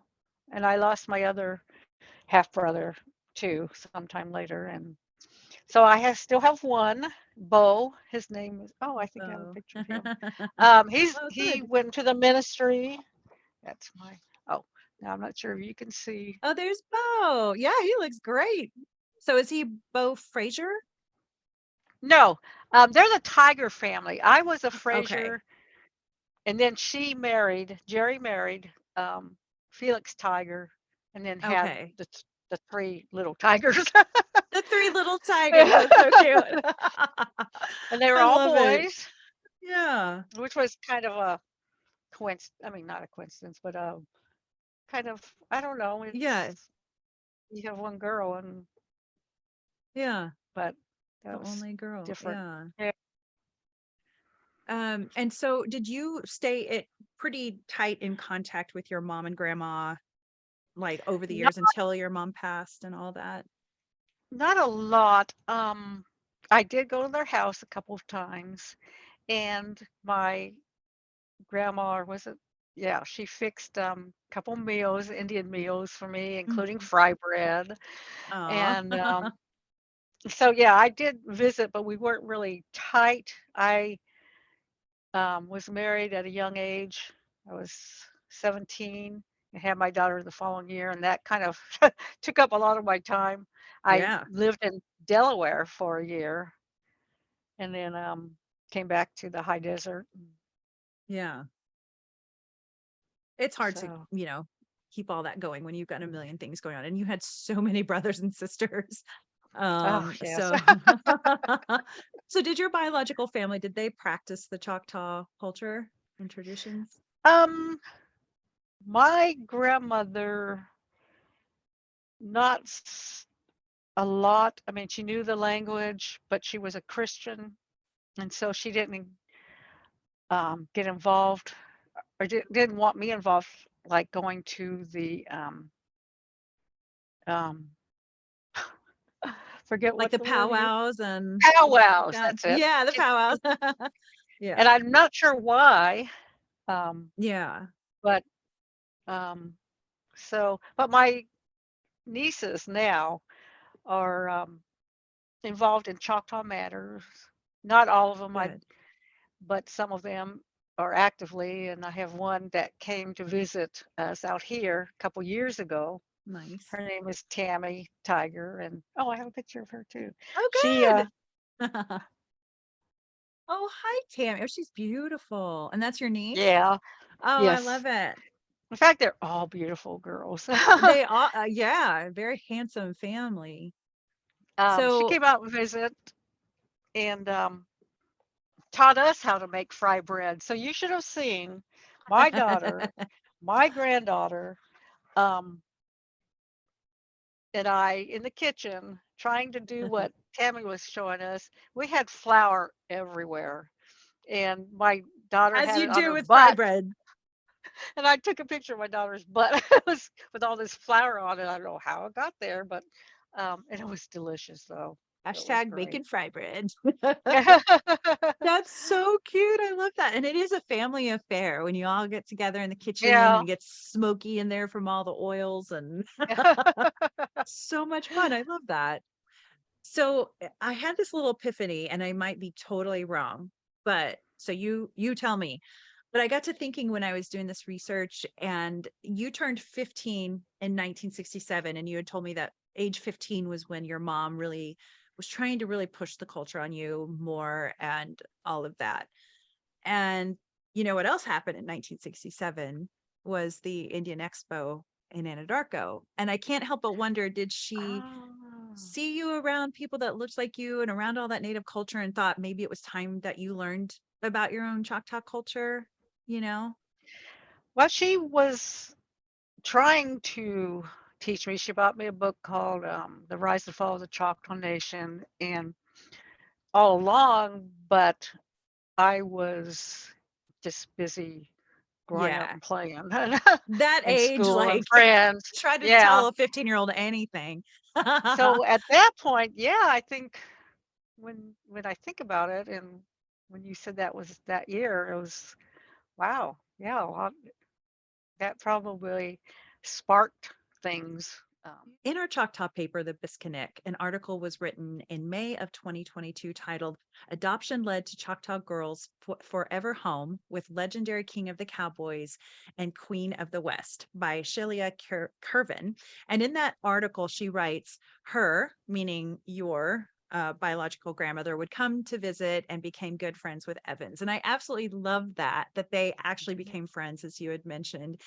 And I lost my other half brother too sometime later, and so still have one, Bo. His name is, oh, I think I have a So, picture of him. oh, He good. went to the ministry. That's my, oh, now I'm not sure if you can see. Oh, there's Bo. Yeah, he looks great. So is he Bo Frazier? No, they're the Tiger family. I was a Okay. Fraser, and then Jerry married Felix Tiger, and then had Okay. the three little tigers. The three little tigers. That's so cute. And they were I all love it. boys, Yeah. which was kind of a coincidence. I mean, not a coincidence, but kind of, I don't know. Yeah. It's you have one girl, and Yeah. but The that was only girl. different. Yeah. Yeah. And so did you stay pretty tight in contact with your mom and grandma like over the Not years until your mom passed and all that? not a lot. I did go to their house a couple of times, and my grandma, or was it? Yeah, she fixed couple meals, Indian meals for me, including Mhm. fry bread. Aw. And so yeah, I did visit, but we weren't really tight. I was married at a young age. I was 17 and had my daughter the following year, and that kind of took up a lot of my time. I Yeah. lived in Delaware for a year, and then came back to the high desert. Yeah. It's hard to, So, keep all that going when you've got a million things going on and you had so many brothers and sisters. oh yes. So so did your biological family, did they practice the Choctaw culture and traditions? um, my grandmother, not a lot. I mean, she knew the language, but she was a Christian, and so she didn't get involved, or didn't want me involved, like going to the um, forget Like what the the word is. powwows and like Powwows. that? That's it. Yeah, the powwows. Yeah. And I'm not sure why, um, Yeah. but but my nieces now are involved in Choctaw matters. Not all of them, Good. but some of them are actively. And I have one that came to visit us out here a couple years ago. Nice. Her name is Tammy Tiger, and oh, I have a picture of her too. Oh, She, good. Oh, hi, Tammy. Oh, she's beautiful. And that's your niece? yeah, Oh, I yes. love it. In fact, they're all beautiful girls. They all, yeah, very handsome family. She So, came out and visit, and taught us how to make fry bread. So you should have seen my daughter, my granddaughter, um, and I in the kitchen trying to do what Tammy was showing us. We had flour everywhere, and my daughter as had it you on do her with fry butt. bread. And I took a picture of my daughter's butt. It was with all this flour on it. I don't know how it got there, but and it was delicious though. It was Hashtag great. bacon fry bread. That's so cute. I love that. And it is a family affair when you all get together in the kitchen and Yeah. it gets smoky in there from all the oils and so much fun. I love that. So I had this little epiphany and I might be totally wrong, but so you tell me. But I got to thinking when I was doing this research and you turned 15 in 1967 and you had told me that age 15 was when your mom really was trying to really push the culture on you more and all of that. And you know what else happened in 1967 was the Indian Expo in Anadarko. And I can't help but wonder, did she Oh. see you around people that looked like you and around all that Native culture and thought maybe it was time that you learned about your own Choctaw culture, you know? Well, she was trying to teach me. She bought me a book called The Rise and Fall of the Choctaw Nation, and all along, but I was just busy growing up Yeah. and playing That in age, school and like friends. try to Yeah. tell a 15-year-old anything. So at that point, yeah, I think when I think about it, and when you said that was that year, it was wow, yeah, that probably sparked things. In our Choctaw paper, The Biskinik, an article was written in May of 2022 titled Adoption Led to Choctaw Girls Forever Home with Legendary King of the Cowboys and Queen of the West by Shelia Curvin. And in that article, she writes, her, meaning your biological grandmother, would come to visit and became good friends with Evans. And I absolutely love that they actually became friends, as you had mentioned.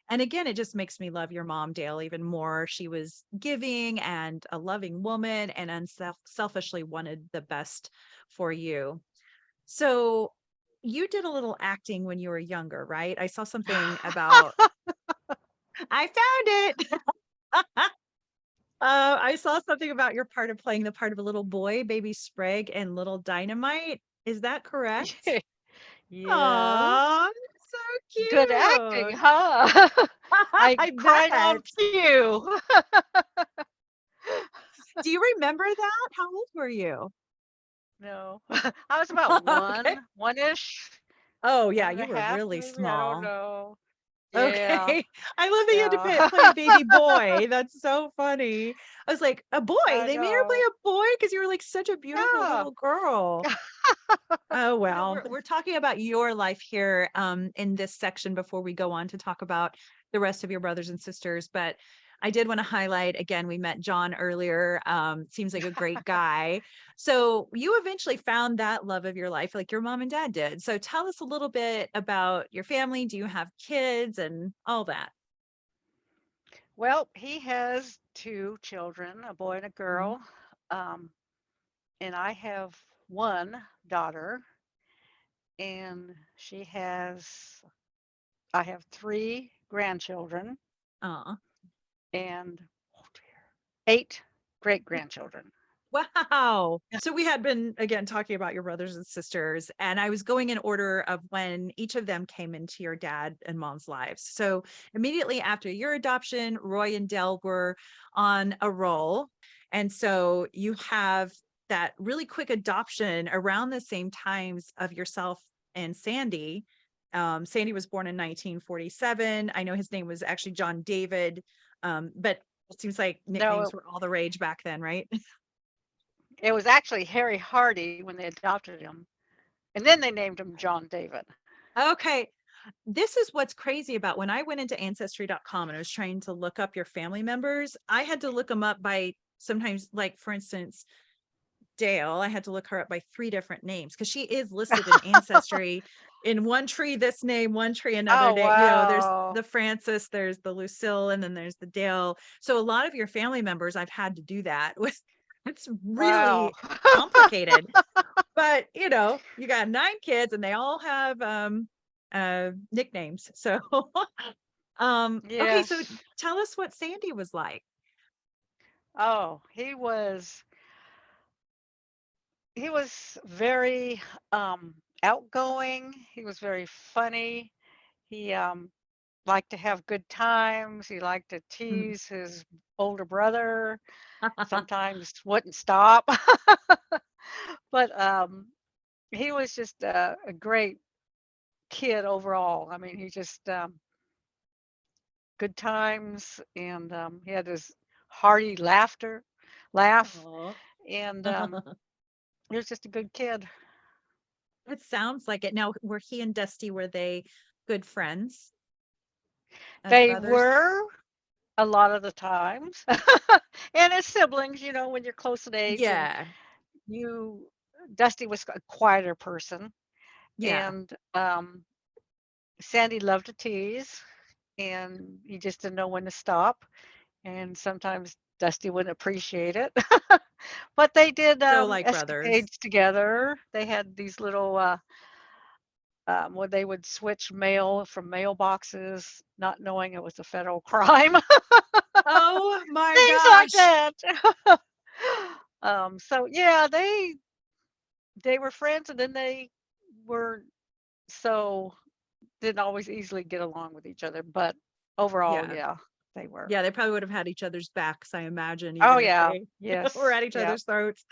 And again, it just makes me love your mom, Dale, even more. She was giving and a loving woman and unselfishly wanted the best for you. So you did a little acting when you were younger, right? I saw something about, I found it. I saw something about your part of playing the part of a little boy, baby Sprague, and little Dynamite. Is that correct? Yeah. Aw, so Good acting, cute. huh? I I cried on bet. cue. Do you remember that? How old were you? No, I was about Okay. one-ish, Oh, yeah, one and you a were half, really maybe. I don't small. know. Yeah, Okay. I love that you had to yeah. play baby boy. That's so funny. I was like, a boy? I They made her play know. a boy because you were like such a beautiful Yeah. little girl. Oh, well, But we're talking about your life here in this section before we go on to talk about the rest of your brothers and sisters. But I did want to highlight again, we met John earlier. Seems like a great guy. So you eventually found that love of your life, like your mom and dad did. So tell us a little bit about your family. Do you have kids and all that? well, he has two children, a boy and a Mhm. girl. Um, and I have one daughter, and I have three grandchildren Aw. and oh dear, eight great grandchildren. Wow. So we had been again talking about your brothers and sisters, and I was going in order of when each of them came into your dad and mom's lives. So immediately after your adoption, Roy and Dell were on a roll. And so you have that really quick adoption around the same times of yourself and Sandy. Sandy was born in 1947. I know his name was actually John David, but it seems like No, nicknames were all the rage back then, right? it was actually Harry Hardy when they adopted him, and then they named him John David. Okay. This is what's crazy about when I went into ancestry.com and I was trying to look up your family members. I had to look them up by sometimes, like, for instance, Dale, I had to look her up by three different names because she is listed in ancestry in one tree, this name, one tree, another Oh, name. You know, there's wow. the Francis, there's the Lucille, and then there's the Dale. So a lot of your family members, I've had to do that with. It's Wow. really complicated. But you got 9 kids and they all have nicknames. So okay, so Yes. tell us what Sandy was like. Oh, he was very outgoing. He was very funny. He liked to have good times. He liked to Mhm. tease his older brother. Sometimes wouldn't stop. But he was just a great kid overall. I mean, he just good times, and he had this hearty laugh, Aw. and he was just a good kid. It sounds like it. Now, were he and Dusty, were they good friends as They brothers? were a lot of the times, and as siblings, when you're close in age, and Yeah. you, Dusty was a quieter person, Yeah. and Sandy loved to tease, and he just didn't know when to stop. And sometimes Dusty wouldn't appreciate it. But they did So like brothers. escapades together. They had these little where they would switch mail from mailboxes, not knowing it was a federal crime. Oh my Things like gosh. that. So yeah, they were friends, and then they were so didn't always easily get along with each other, but overall, Yeah. yeah, they were. Yeah, they probably would have had each other's backs, I imagine, Oh even if yeah, they were yes, at each yeah. other's throats.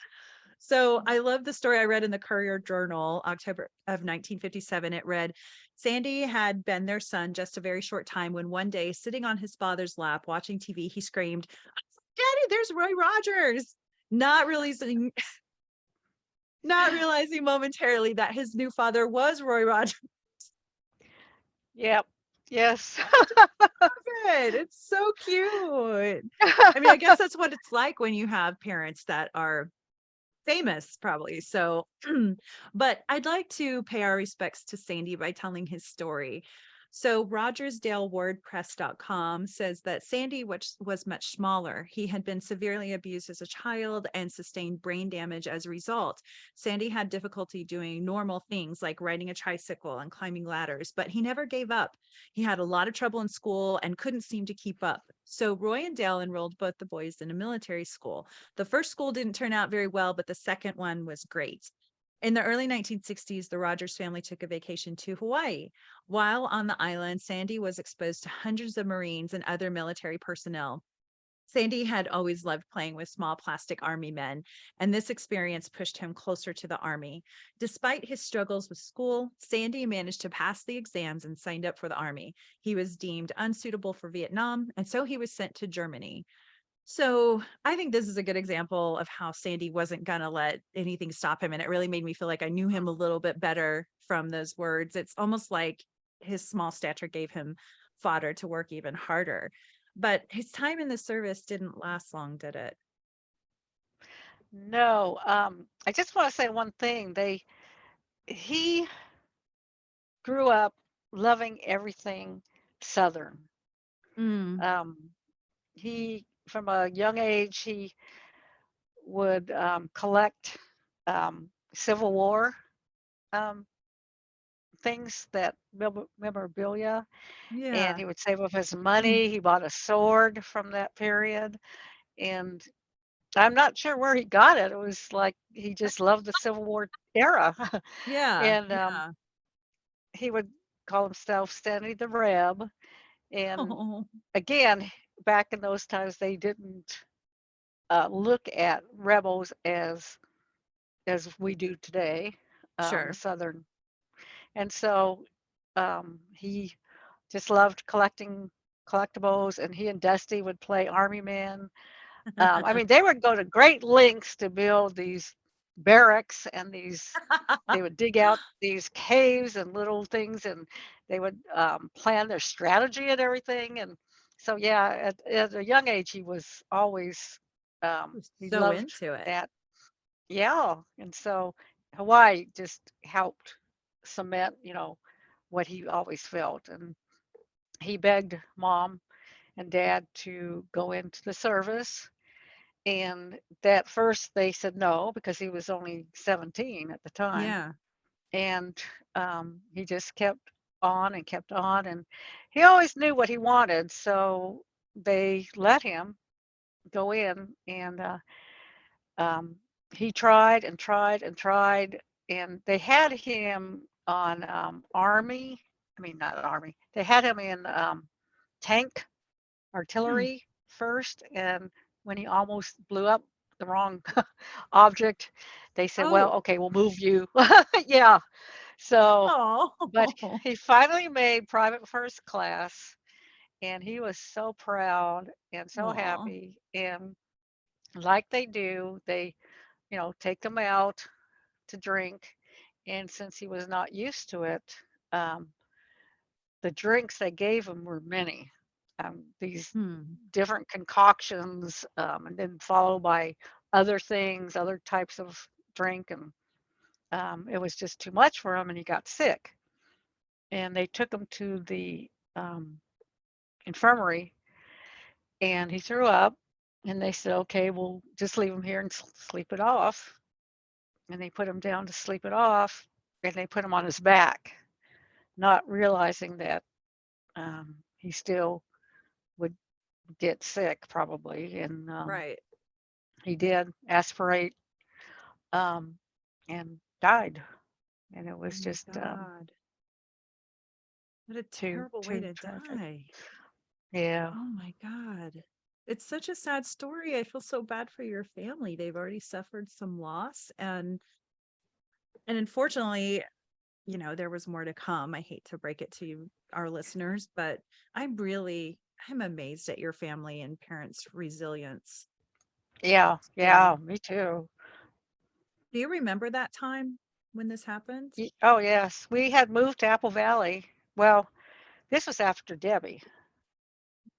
So I love the story I read in the Courier Journal, October of 1957. It read, Sandy had been their son just a very short time when one day, sitting on his father's lap watching TV, he screamed, Daddy, there's Roy Rogers. Not realizing, not realizing momentarily that his new father was Roy Rogers. Yep. Yes. Good. It's so cute. I mean, I guess that's what it's like when you have parents that are famous, probably. So, but I'd like to pay our respects to Sandy by telling his story. So, RogersDaleWordPress.com says that Sandy, which was much smaller, he had been severely abused as a child and sustained brain damage as a result. Sandy had difficulty doing normal things like riding a tricycle and climbing ladders, but he never gave up. He had a lot of trouble in school and couldn't seem to keep up. So, Roy and Dale enrolled both the boys in a military school. The first school didn't turn out very well, but the second one was great. In the early 1960s, the Rogers family took a vacation to Hawaii. While on the island, Sandy was exposed to hundreds of Marines and other military personnel. Sandy had always loved playing with small plastic army men, and this experience pushed him closer to the army. Despite his struggles with school, Sandy managed to pass the exams and signed up for the army. He was deemed unsuitable for Vietnam, and so he was sent to Germany. So I think this is a good example of how Sandy wasn't going to let anything stop him. And it really made me feel like I knew him a little bit better from those words. It's almost like his small stature gave him fodder to work even harder. But his time in the service didn't last long, did it? No, I just want to say one thing. He grew up loving everything Southern. Mm, Um, he, from a young age, he would collect Civil War um, things, that memorabilia, and yeah. he would save up his money. He bought a sword from that period, and I'm not sure where he got it. It was like he just loved the Civil War era. Yeah. And Yeah. he would call himself Sandy the Reb. And Oh, again, back in those times, they didn't look at rebels as we do today, sure. Southern. And so he just loved collecting collectibles, and he and Dusty would play Army Men. I mean, they would go to great lengths to build these barracks, and they would dig out these caves and little things, and they would plan their strategy and everything. And so, yeah, at a young age, he was always, he So loved into it. that. Yeah. And so Hawaii just helped cement, what he always felt. And he begged mom and dad to go into the service. And that first they said no, because he was only 17 at the time. Yeah. And he just kept on and kept on. And he always knew what he wanted. So they let him go in. And um, he tried and tried and tried. And they had him on not Army, they had him in tank Hmm. artillery first, and when he almost blew up the wrong object, they said, well, Oh, okay, we'll move you. Yeah. So, but oh, he finally made private first class, and he was so proud and so oh, happy. And like they do, they, take him out to drink. And since he was not used to it, um, the drinks they gave him were many. These hmm. different concoctions, and then followed by other things, other types of drink, and it was just too much for him, and he got sick. And they took him to the infirmary, and he threw up, And they said, okay, we'll just leave him here and sleep it off. And they put him down to sleep it off, and they put him on his back, not realizing that he still would get sick probably. And Right. he did aspirate and died. And it Oh was my just God. What a too terrible way to tragic. die. Yeah. Oh my God. It's such a sad story. I feel so bad for your family. They've already suffered some loss, and unfortunately, there was more to come. I hate to break it to you, our listeners, but I'm amazed at your family and parents' resilience. Yeah. So, Yeah. Me too. do you remember that time when this happened? Oh, yes. We had moved to Apple Valley. Well, this was after Debbie.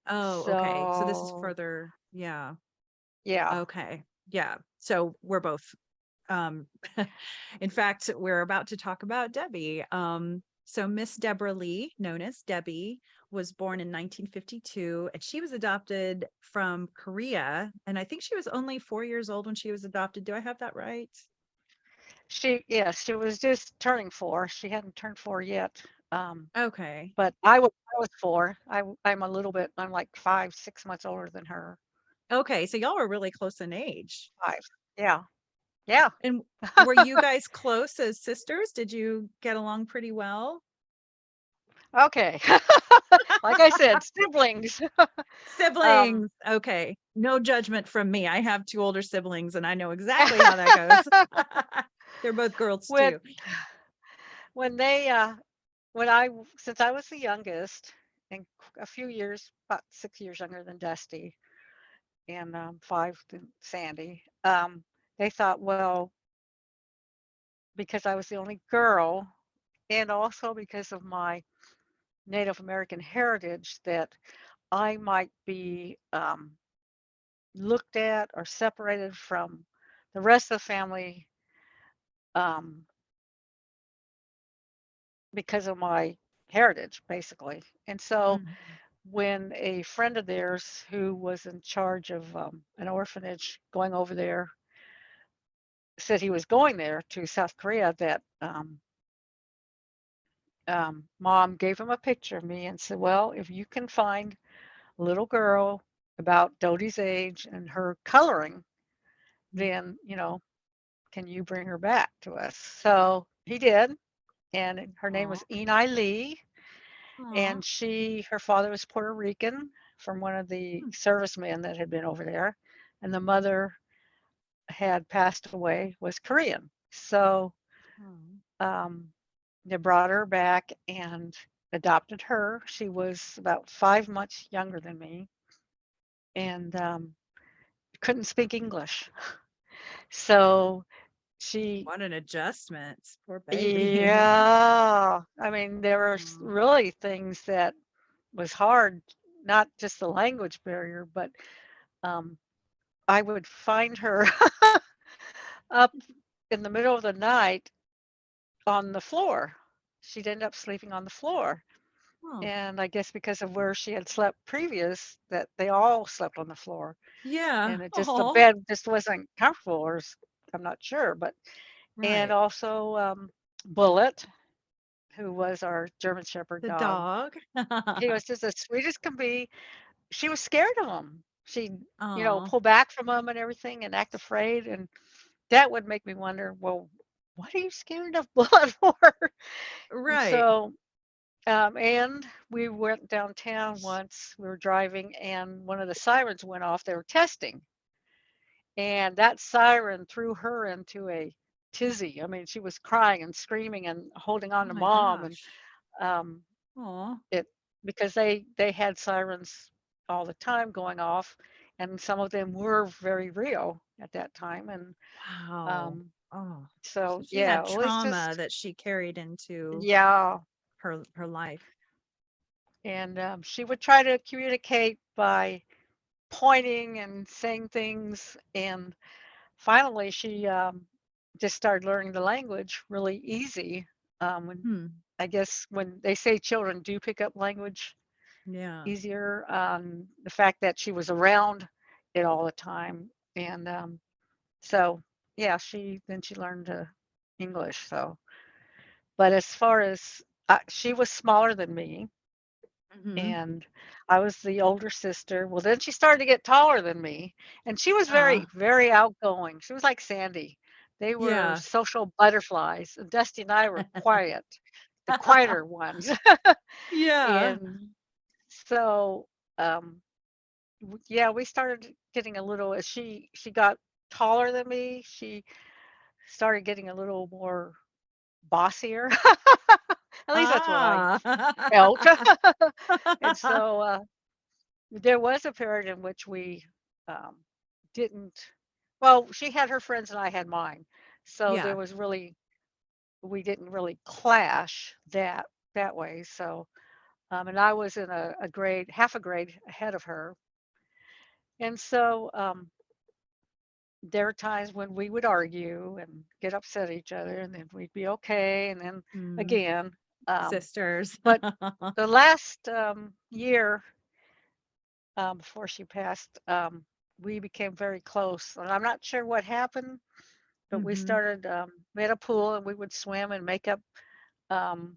Oh, okay. So this is So, further. Yeah. yeah. Okay. Yeah. So we're both um in fact, we're about to talk about Debbie. So Miss Deborah Lee, known as Debbie, was born in 1952, and she was adopted from Korea, and I think she was only 4 years old when she was adopted. Do I have that right? Yes, she was just turning 4. She hadn't turned 4 yet. Okay. But I was 4. I'm like 5, 6 months older than her. Okay, so y'all were really close in age. 5. Yeah. Yeah. And were you guys close as sisters? Did you get along pretty well? Okay. Like I said, siblings. Um, Siblings. Okay. No judgment from me. I have 2 older siblings and I know exactly how that goes. They're both girls when too. when they when I since I was the youngest and a few years, about 6 years younger than Dusty and 5 than Sandy, they thought, well, because I was the only girl and also because of my Native American heritage, that I might be looked at or separated from the rest of the family um, because of my heritage, basically. And so Mhm. when a friend of theirs who was in charge of an orphanage going over there said he was going there to South Korea, that mom gave him a picture of me and said, well, if you can find a little girl about Dodie's age and her coloring, then, can you bring her back to us? So he did. And her name Aw. was Eni Lee. Aw. And her father was Puerto Rican from one of the Hmm. servicemen that had been over there. And the mother had passed away, was Korean. So um, they brought her back and adopted her. She was about 5 months younger than me and couldn't speak English. So she, What an adjustment. Poor baby. yeah, I mean, there were Aw. really things that was hard, not just the language barrier, but um, I would find her up in the middle of the night on the floor. She'd end up sleeping on the floor. Oh, And I guess because of where she had slept previous, that they all slept on the floor. yeah. And the Oh, bed just wasn't comfortable, I'm not sure. But, and right. also Bullet, who was our German Shepherd The dog. dog. He was just as sweet as can be. She was scared of him. She'd, Oh, pull back from him and everything and act afraid. And that would make me wonder, well, what are you scared of Bullet for? And right. so, and we went downtown once, we were driving, and one of the sirens went off. They were testing. And that siren threw her into a tizzy. I mean, she was crying and screaming and holding on Oh to my mom. And gosh. um, Oh, it because they had sirens all the time going off, and some of them were very real at that time. And wow. um, Oh, so so she yeah, had it was trauma just that she carried into yeah. her life. And she would try to communicate by pointing and saying things. And finally, she just started learning the language really easy. When Hmm. I guess when they say children do pick up language Yeah. easier, the fact that she was around it all the time. And so, yeah, she learned English. So, but as far as she was smaller than me, Mhm. and I was the older sister. Well, then she started to get taller than me, and she was very, Ah, very outgoing. She was like Sandy. They were yeah. social butterflies, and Dusty and I were quiet, the quieter ones. Yeah. And so, um, yeah, we started getting a little as she got taller than me, she started getting a little more bossier. At least that's what I Ah. felt. And so, there was a period in which we um, didn't, well, she had her friends and I had mine. So there Yeah. was really, we didn't really clash that way. So, and I was in a grade, half a grade ahead of her. And so there were times when we would argue and get upset at each other, and then we'd be okay. And then Mm, again, um, sisters. but the last year before she passed, we became very close. And I'm not sure what happened, but we Mhm. started, we had a pool and we would swim and make up um,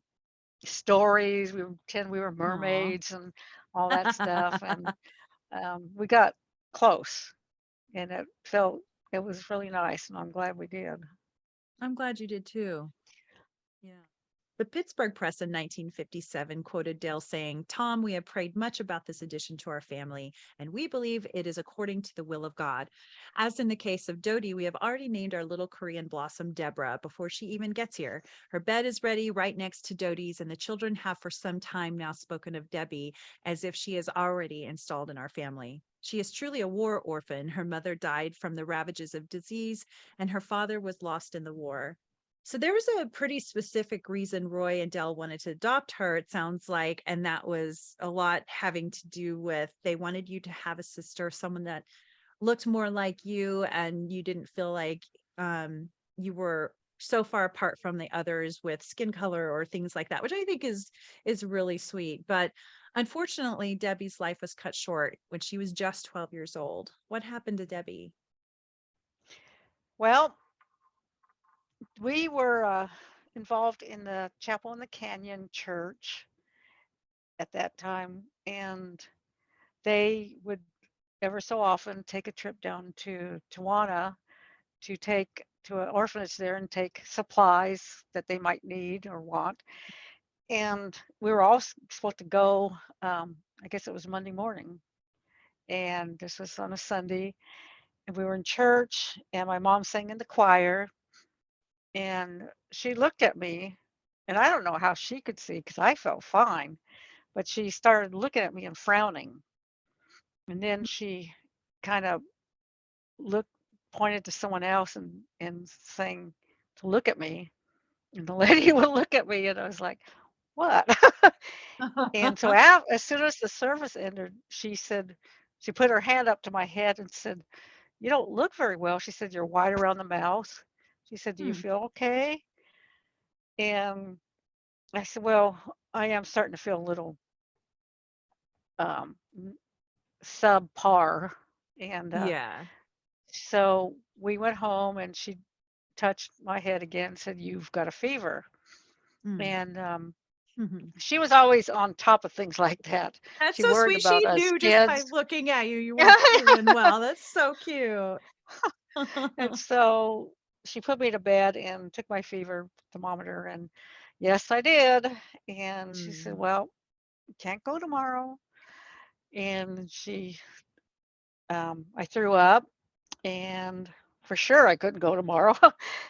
stories. We would pretend we were Aw. mermaids and all that stuff. And we got close and it was really nice. And I'm glad we did. I'm glad you did too. Yeah. The Pittsburgh Press in 1957 quoted Dale saying, "Tom, we have prayed much about this addition to our family, and we believe it is according to the will of God. As in the case of Dodie, we have already named our little Korean blossom Deborah before she even gets here. Her bed is ready right next to Dodie's, and the children have for some time now spoken of Debbie as if she is already installed in our family. She is truly a war orphan. Her mother died from the ravages of disease, and her father was lost in the war. So there was a pretty specific reason Roy and Dell wanted to adopt her, it sounds like, and that was a lot having to do with they wanted you to have a sister, someone that looked more like you, and you didn't feel like you were so far apart from the others with skin color or things like that, which I think is really sweet. But unfortunately, Debbie's life was cut short when she was just 12 years old. What happened to Debbie? Well, we were involved in the Chapel in the Canyon Church at that time, and they would ever so often take a trip down to Tawana to take to an orphanage there and take supplies that they might need or want. And we were all supposed to go, I guess it was Monday morning. And this was on a Sunday. And we were in church, and my mom sang in the choir. And she looked at me, and I don't know how she could see because I felt fine. But she started looking at me and frowning. And then she kind of looked, pointed to someone else and saying to look at me. And the lady would look at me, and I was like, what? And so as soon as the service ended, she said, she put her hand up to my head and said, "You don't look very well." She said, "You're white around the mouth." She said, "Do you Hmm. feel okay?" And I said, "Well, I am starting to feel a little um, subpar." And Yeah. so we went home, and she touched my head again and said, "You've got a fever." Mm. And Mhm. she was always on top of things like that. That's She so worried sweet. about She us knew just by kids. looking at you, you weren't feeling well. That's so cute. And so she put me to bed and took my fever thermometer, and yes, I did. And she said, Mm. "Well, you can't go tomorrow." And I threw up, and for sure I couldn't go tomorrow.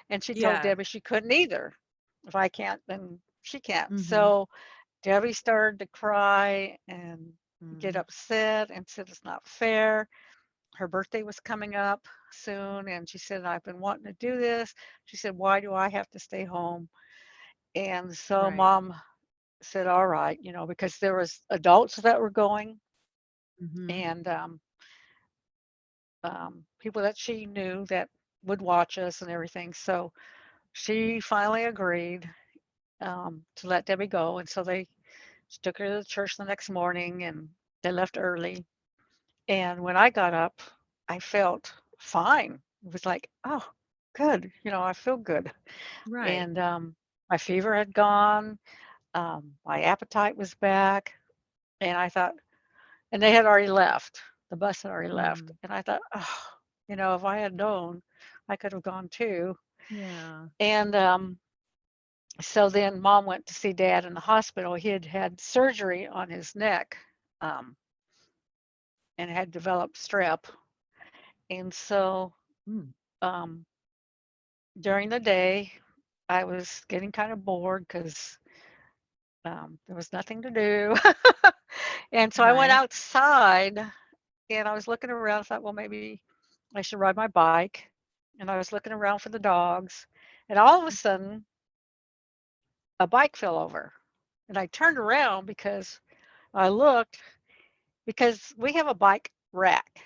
And she told Yeah. Debbie she couldn't either. If I can't, then she can't. Mhm. So Debbie started to cry and get Mm. upset and said it's not fair. Her birthday was coming up soon, and she said, "I've been wanting to do this." She said, "Why do I have to stay home?" And so Right. mom said, "All right," because there was adults that were going, Mhm. and people that she knew that would watch us and everything. So she finally agreed to let Debbie go, and so they took her to the church the next morning, and they left early. And when I got up, I felt fine. It was like, oh, good. I feel good. Right. And my fever had gone. My appetite was back. And I thought, and they had already left. The bus had already left. Mm. And I thought, oh, if I had known, I could have gone too. Yeah. And so then mom went to see dad in the hospital. He had had surgery on his neck and had developed strep. And so Mm. during the day, I was getting kind of bored because there was nothing to do. And so I went Right. outside and I was looking around. I thought, well, maybe I should ride my bike. And I was looking around for the dogs. And all of a sudden, a bike fell over. And I turned around because I looked, because we have a bike rack.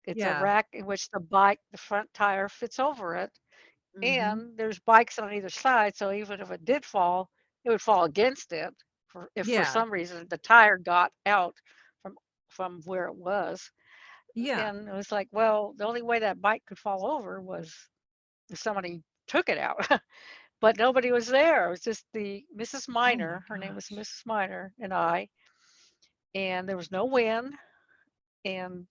It's a Yeah. rack in which the front tire fits over it. Mm-hmm. And there's bikes on either side. So even if it did fall, it would fall against it. If for Yeah. some reason the tire got out from where it was. Yeah. And it was like, well, the only way that bike could fall over was if somebody took it out. But nobody was there. It was just the Mrs. Oh my Miner. Her name was gosh. Mrs. Miner and I. And there was no wind. And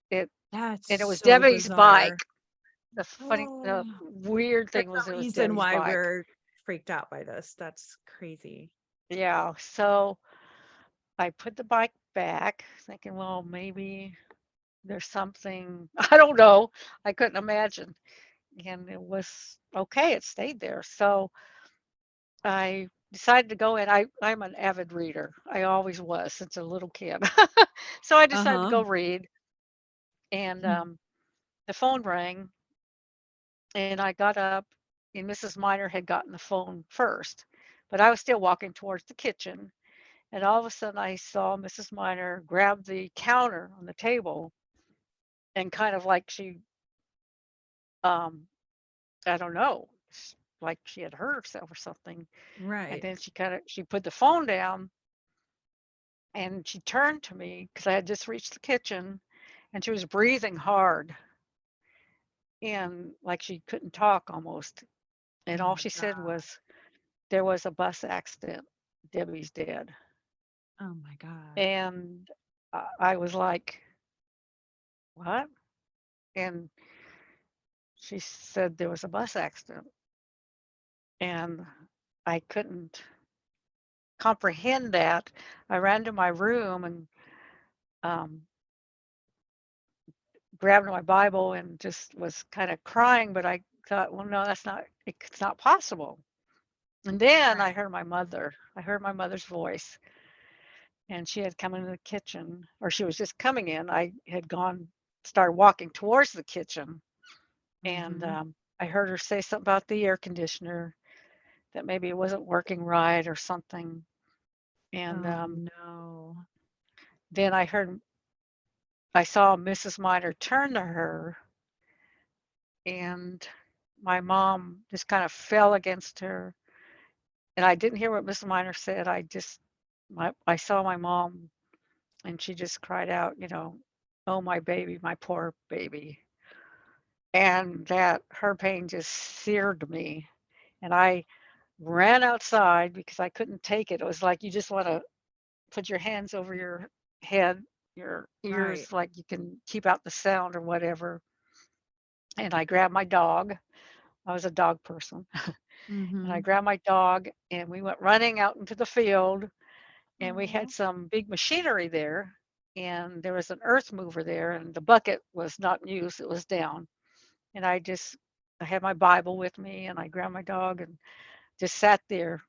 it That's and it was so Debbie's bike. bizarre. The Oh, weird there's thing was it a was reason Debbie's why bike. we're freaked out by this. That's crazy. Yeah. So I put the bike back, thinking, well, maybe there's something. I don't know. I couldn't imagine. And it was okay. It stayed there. So I decided to go in. I'm an avid reader. I always was since a little kid. So I decided to Uh-huh. go read. And the phone rang. And I got up, and Mrs. Miner had gotten the phone first. But I was still walking towards the kitchen. And all of a sudden, I saw Mrs. Miner grab the counter on the table and kind of like um, I don't know, like she had hurt herself or something. And Right. then she put the phone down and she turned to me because I had just reached the kitchen and she was breathing hard and like she couldn't talk almost. And Oh all my she said God. was, there was a bus accident. Debbie's dead. Oh my God. And I was like, what? And she said there was a bus accident. And I couldn't comprehend that. I ran to my room and um, grabbed my Bible and just was kind of crying. But I thought, well, no, it's not possible. And then I Right. heard my mother. I heard my mother's voice, and she had come into the kitchen, or she was just coming in. I had started walking towards the kitchen, and Mm-hmm. I heard her say something about the air conditioner, that maybe it wasn't working right or something. And Oh no. then I saw Mrs. Miner turn to her, and my mom just kind of fell against her. And I didn't hear what Mrs. Miner said. I saw my mom, and she just cried out, oh, my baby, my poor baby. And that her pain just seared me. And I ran outside because I couldn't take it. It was like you just want to put your hands over your head, your Right. ears, like you can keep out the sound or whatever. And I grabbed my dog. I was a dog person. And I Mm-hmm. grabbed my dog and we went running out into the field, and we Oh. had some big machinery there, and there was an earth mover there, and the bucket was not in use, it was down. And I had my Bible with me, and I grabbed my dog and just sat there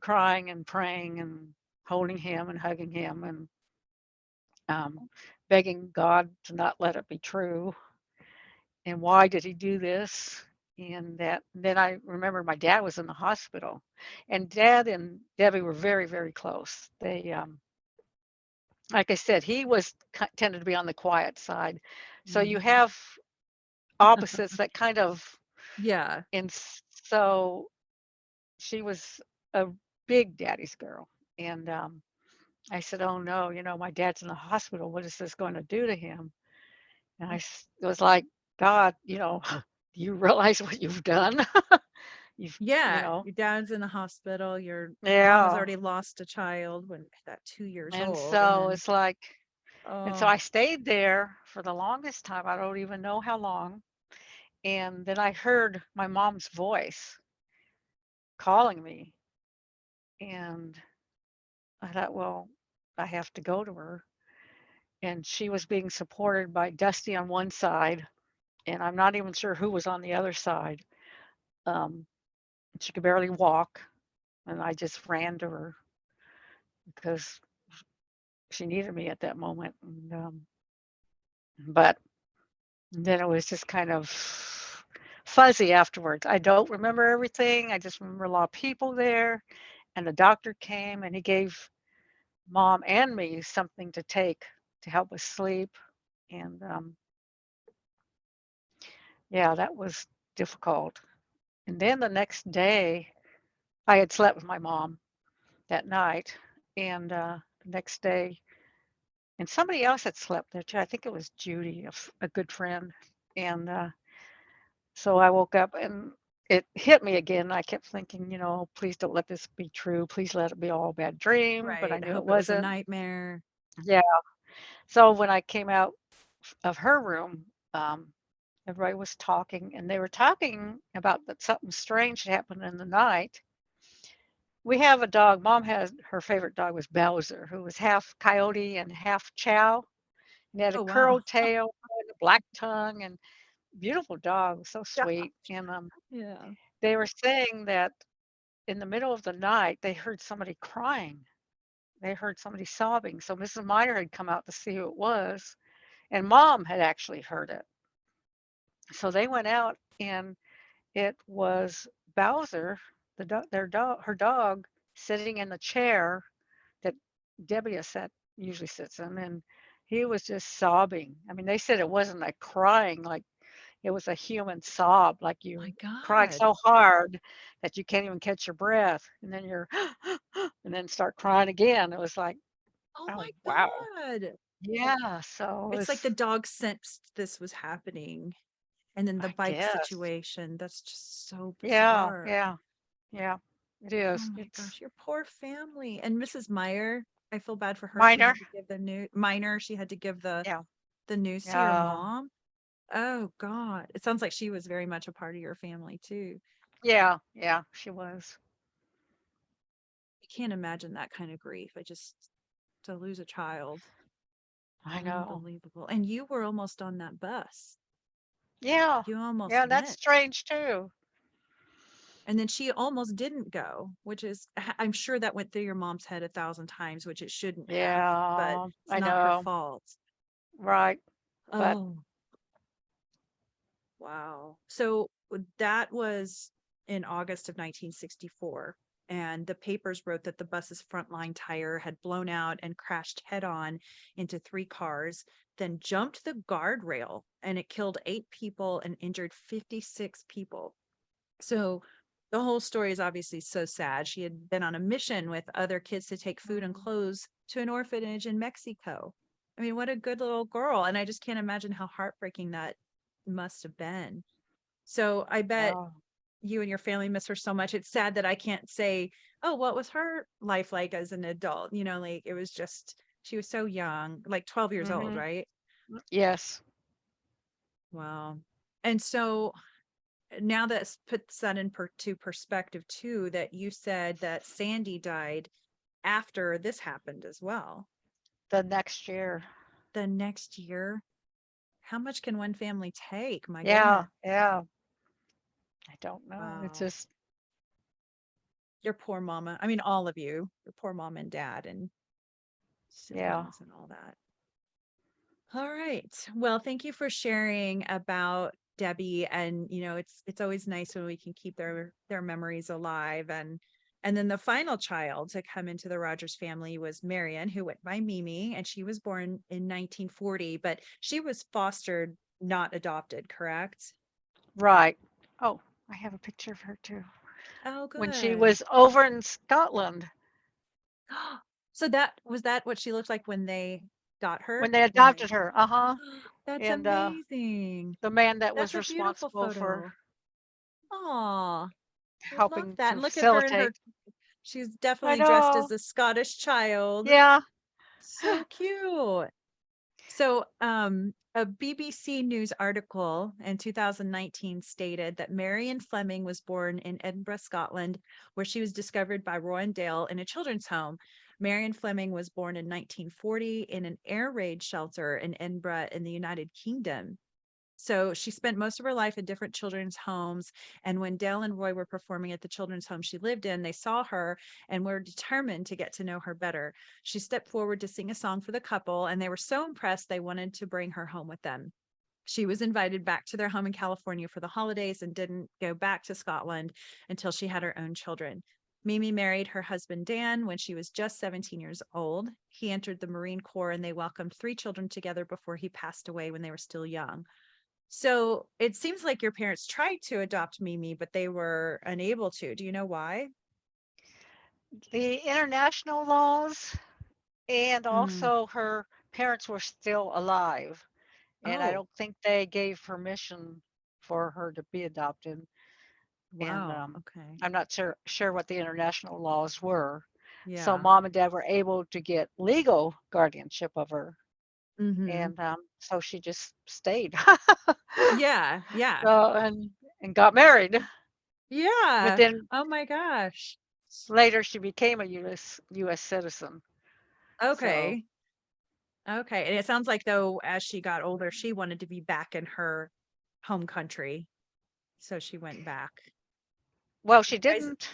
crying and praying and holding him and hugging him and begging God to not let it be true. And why did he do this? And then I remember my dad was in the hospital, and Dad and Debbie were very, very close. They, like I said, he tended to be on the quiet side. So you Mm-hmm. have opposites that kind of, Yeah. and so she was a big daddy's girl. And I said, oh no, my dad's in the hospital. What is this going to do to him? And it was like, God, do you realize what you've done? You've, Yeah, your dad's in the hospital. Your mom has yeah. already lost a child when at 2 years And old, and so then it's like, and so oh, I stayed there for the longest time. I don't even know how long. And then I heard my mom's voice calling me. And I thought, well, I have to go to her. And she was being supported by Dusty on one side, and I'm not even sure who was on the other side. Um, she could barely walk, and I just ran to her because she needed me at that moment. But then it was just kind of fuzzy afterwards. I don't remember everything. I just remember a lot of people there, and the doctor came and he gave Mom and me something to take to help us sleep. And yeah, that was difficult. And then the next day, I had slept with my mom that night, and the next day, and somebody else had slept there too. I think it was Judy, a good friend. And so I woke up and it hit me again. I kept thinking, please don't let this be true. Please let it be all a bad dream. But I right. I knew it hope it was a wasn't. nightmare. Yeah. So when I came out of her room, everybody was talking, and they were talking about that something strange had happened in the night. We have a dog. Mom has her favorite dog was Bowser, who was half coyote and half chow. And he had a Oh wow. curled tail, and a black tongue, and beautiful dog, so sweet. And Yeah. they were saying that in the middle of the night, they heard somebody crying. They heard somebody sobbing. So Mrs. Miner had come out to see who it was, and Mom had actually heard it. So they went out, and it was Bowser, her dog, sitting in the chair that Debbie usually sits in, and he was just sobbing. I mean, they said it wasn't like crying, like it was a human sob, like My you cried God. so hard that you can't even catch your breath, and then you're and then start crying again. It was like, Oh oh my wow, God. yeah. So It's like the it's, dog sensed this was happening. And then the I bike guess, situation, that's just so yeah, bizarre. yeah, yeah. It Oh is. my It's gosh, your poor family. And Mrs. Meyer, I feel bad for her. She minor. had to give the new minor, she had to give Yeah, the news to your yeah, mom. Oh God. It sounds like she was very much a part of your family too. yeah, yeah. She was. I can't imagine that kind of grief. I just to lose a child. I know. Unbelievable. And you were almost on that bus. Yeah, You almost yeah. That's went. strange too. And then she almost didn't go, which is, I'm sure that went through your mom's head 1,000 times, which it shouldn't have, but Yeah, it's I not her know. fault. Right. But Oh, wow. So that was in August of 1964. And the papers wrote that the bus's front line tire had blown out and crashed head on into 3 cars, then jumped the guardrail, and it killed 8 people and injured 56 people. So the whole story is obviously so sad. She had been on a mission with other kids to take food and clothes to an orphanage in Mexico. I mean, what a good little girl. And I just can't imagine how heartbreaking that must have been. So I bet yeah, you and your family miss her so much. It's sad that I can't say, oh, what was her life like as an adult? Like it was just, she was so young, like 12 years old, hmm, right? yes, Wow. And so now that puts that to perspective too, that you said that Sandy died after this happened as well. the next year. The next year, how much can one family take? My Yeah, goodness. yeah. I don't know. It's Wow. just, Your poor mama. I mean, all of you, your poor mom and dad and yeah, siblings and all that. All right. Well, thank you for sharing about Debbie. And it's always nice when we can keep their memories alive. And then the final child to come into the Rogers family was Marion, who went by Mimi, and she was born in 1940, but she was fostered, not adopted, correct? right. Oh, I have a picture of her too. Oh, When she good. was over in Scotland, So that was that what she looked like when they got her? when they When adopted they her. Uh-huh. That's and amazing. the man that That's was a beautiful responsible for photo. Aw, I love helping that. to And look at her in her, facilitate. she's I definitely dressed as know. a Scottish child. Yeah. So cute. So, a BBC News article in 2019 stated that Marion Fleming was born in Edinburgh, Scotland, where she was discovered by Roy and Dale in a children's home. Marion Fleming was born in 1940 in an air raid shelter in Edinburgh in the United Kingdom. So she spent most of her life in different children's homes. And when Dale and Roy were performing at the children's home she lived in, they saw her and were determined to get to know her better. She stepped forward to sing a song for the couple, and they were so impressed they wanted to bring her home with them. She was invited back to their home in California for the holidays and didn't go back to Scotland until she had her own children. Mimi married her husband Dan when she was just 17 years old. He entered the Marine Corps and they welcomed 3 children together before he passed away when they were still young. So it seems like your parents tried to adopt Mimi, but they were unable to. Do you know why? The international laws, and Mm. also her parents were still alive. And I Oh, don't think they gave permission for her to be adopted. And wow. Okay. I'm not sure what the international laws were. So Yeah. mom and dad were able to get legal guardianship of her. Mm-hmm. And so she just stayed. Yeah. Yeah. So, and got married. But Yeah. then Oh my gosh. later she became a US citizen. So Okay. Okay. And it sounds like though, as she got older, she wanted to be back in her home country. So she went back. well, she Guys. didn't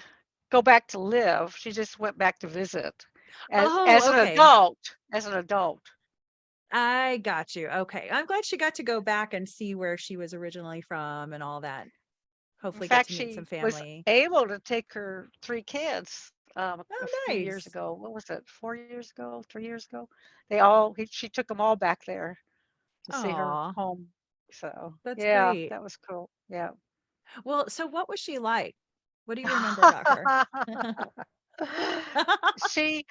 go back to live. She just went back to visit as Oh, an okay. adult. As an adult. I got you. Okay. I'm glad she got to go back and see where she was originally from and all that. In Hopefully get fact, to meet some she was family. able to take her 3 kids Oh, a few years nice. ago. What was it? 4 years ago? 3 years ago? They all she took them all back there to see her Aw, home. So that's yeah, great. that was cool. Yeah. Well, so what was she like? What do you remember about her? she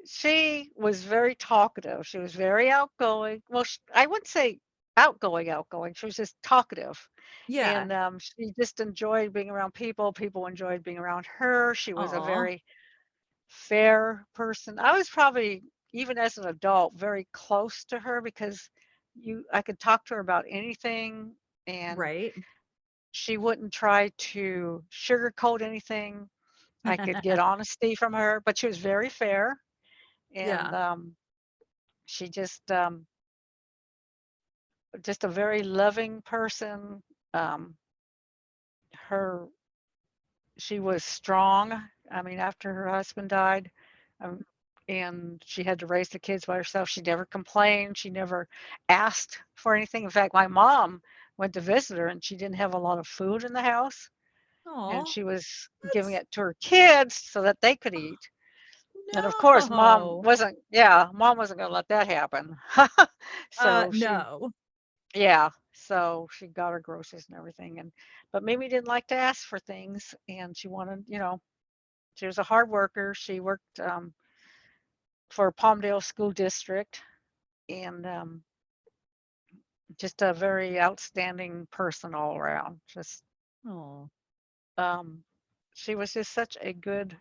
she was very talkative. She was very outgoing. Well, I wouldn't say outgoing. She was just talkative. Yeah. And she just enjoyed being around people. People enjoyed being around her. She was a Aw. very fair person. I was probably, even as an adult, very close to her because I could talk to her about anything, and Right. she wouldn't try to sugarcoat anything. I could get honesty from her, but she was very fair, and Yeah. she just a very loving person. Um, her she was strong. I mean, after her husband died, um, and she had to raise the kids by herself, she never complained. She never asked for anything. In fact, my mom went to visit her, and she didn't have a lot of food in the house, and Aw. she was giving That's it to her kids so that they could eat. And of course, no. mom wasn't going to let that happen. So No. yeah, so she got her groceries and everything. But Mimi didn't like to ask for things, and she wanted, she was a hard worker. She worked for Palmdale School District, and just a very outstanding person all around. Oh. Um, she was just such a good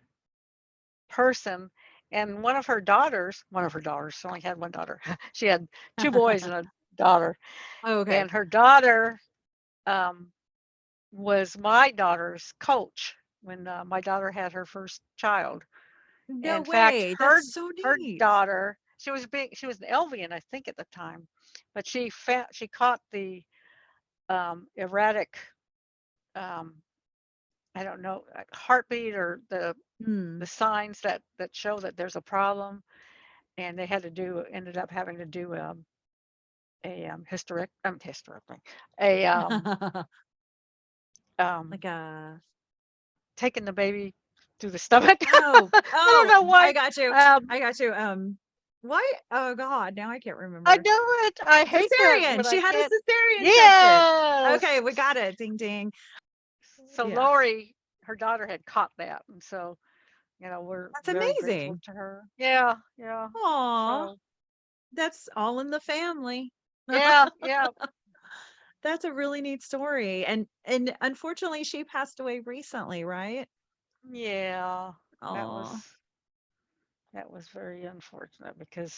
person. And one of her daughters, she only had one daughter. She had 2 boys and a daughter. Okay. And her daughter um, was my daughter's coach when my daughter had her first child. No In fact, way. her That's so her neat. daughter, she was an Elvian, I think, at the time, but she caught the erratic, um, I don't know, heartbeat, or the Hmm. signs that show that there's a problem, and they ended up having to do a hysterectomy, a um, Like a taking the baby through the stomach. oh, I don't know I why. got you. Um, I got you. Why? Oh God, now I can't I remember. know it. I hate that, Cesarean. but She I had a can't. cesarean section. Yes. Okay, we got it. Ding ding. So Yeah. Lori, her daughter, had caught that, and so we're That's very grateful amazing. to her. Yeah, yeah. Aw, So that's all in the family. Yeah, yeah. That's a really neat story. And unfortunately she passed away recently, right? Yeah, that was Oh, that was very unfortunate because,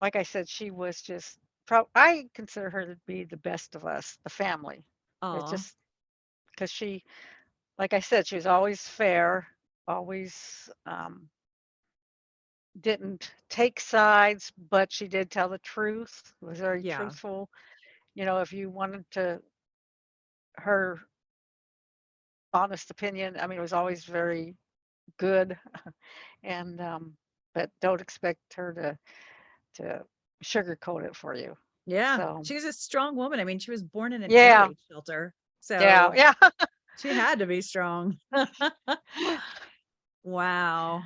like I said, she was just I consider her to be the best of us, the family. It's oh, just because she, like I said, she was always fair, always didn't take sides, but she did tell the truth, was very yeah. truthful. If you wanted to her honest opinion, I mean, it was always very good. And but don't expect her to sugarcoat it for you. Yeah. So She was a strong woman. I mean, she was born in an air yeah, raid shelter. yeah, So yeah. she had to be strong. Wow.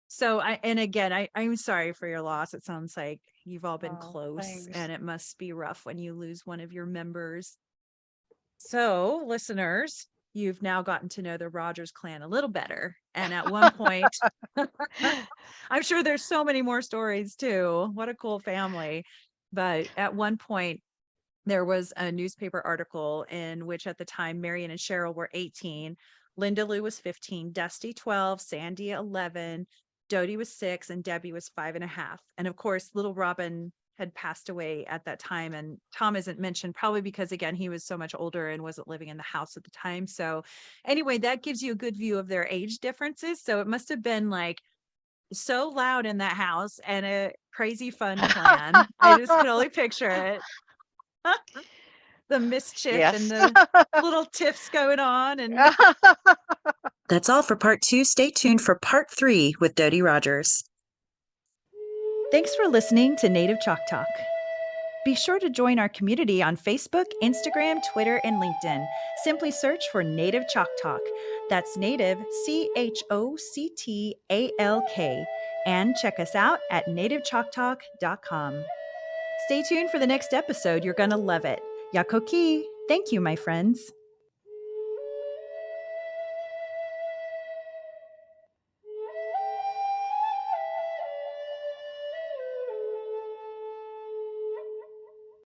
So and again, I'm sorry for your loss. It sounds like you've all been Oh, close thanks. and it must be rough when you lose one of your members. So, listeners, you've now gotten to know the Rogers clan a little better. And at one point, I'm sure there's so many more stories too. What a cool family. But at one point, there was a newspaper article in which at the time Marion and Cheryl were 18, Linda Lou was 15, Dusty 12, Sandy 11, Dodie was 6, and Debbie was 5.5. And of course, little Robin had passed away at that time. And Tom isn't mentioned, probably because, again, he was so much older and wasn't living in the house at the time. So, anyway, that gives you a good view of their age differences. So, it must have been like so loud in that house and a crazy fun clan. I just can only picture it. The mischief and Yes. the little tiffs going on. And That's all for part 2. Stay tuned for part 3 with Dodie Rogers. thanks for listening to Native Chalk Talk. Be sure to join our community on Facebook, Instagram, Twitter, and LinkedIn. Simply search for Native Chalk Talk. That's Native, CHOCTALK. And check us out at nativechoctalk.com. Stay tuned for the next episode. You're going to love it. Yakoki. Thank you, my friends.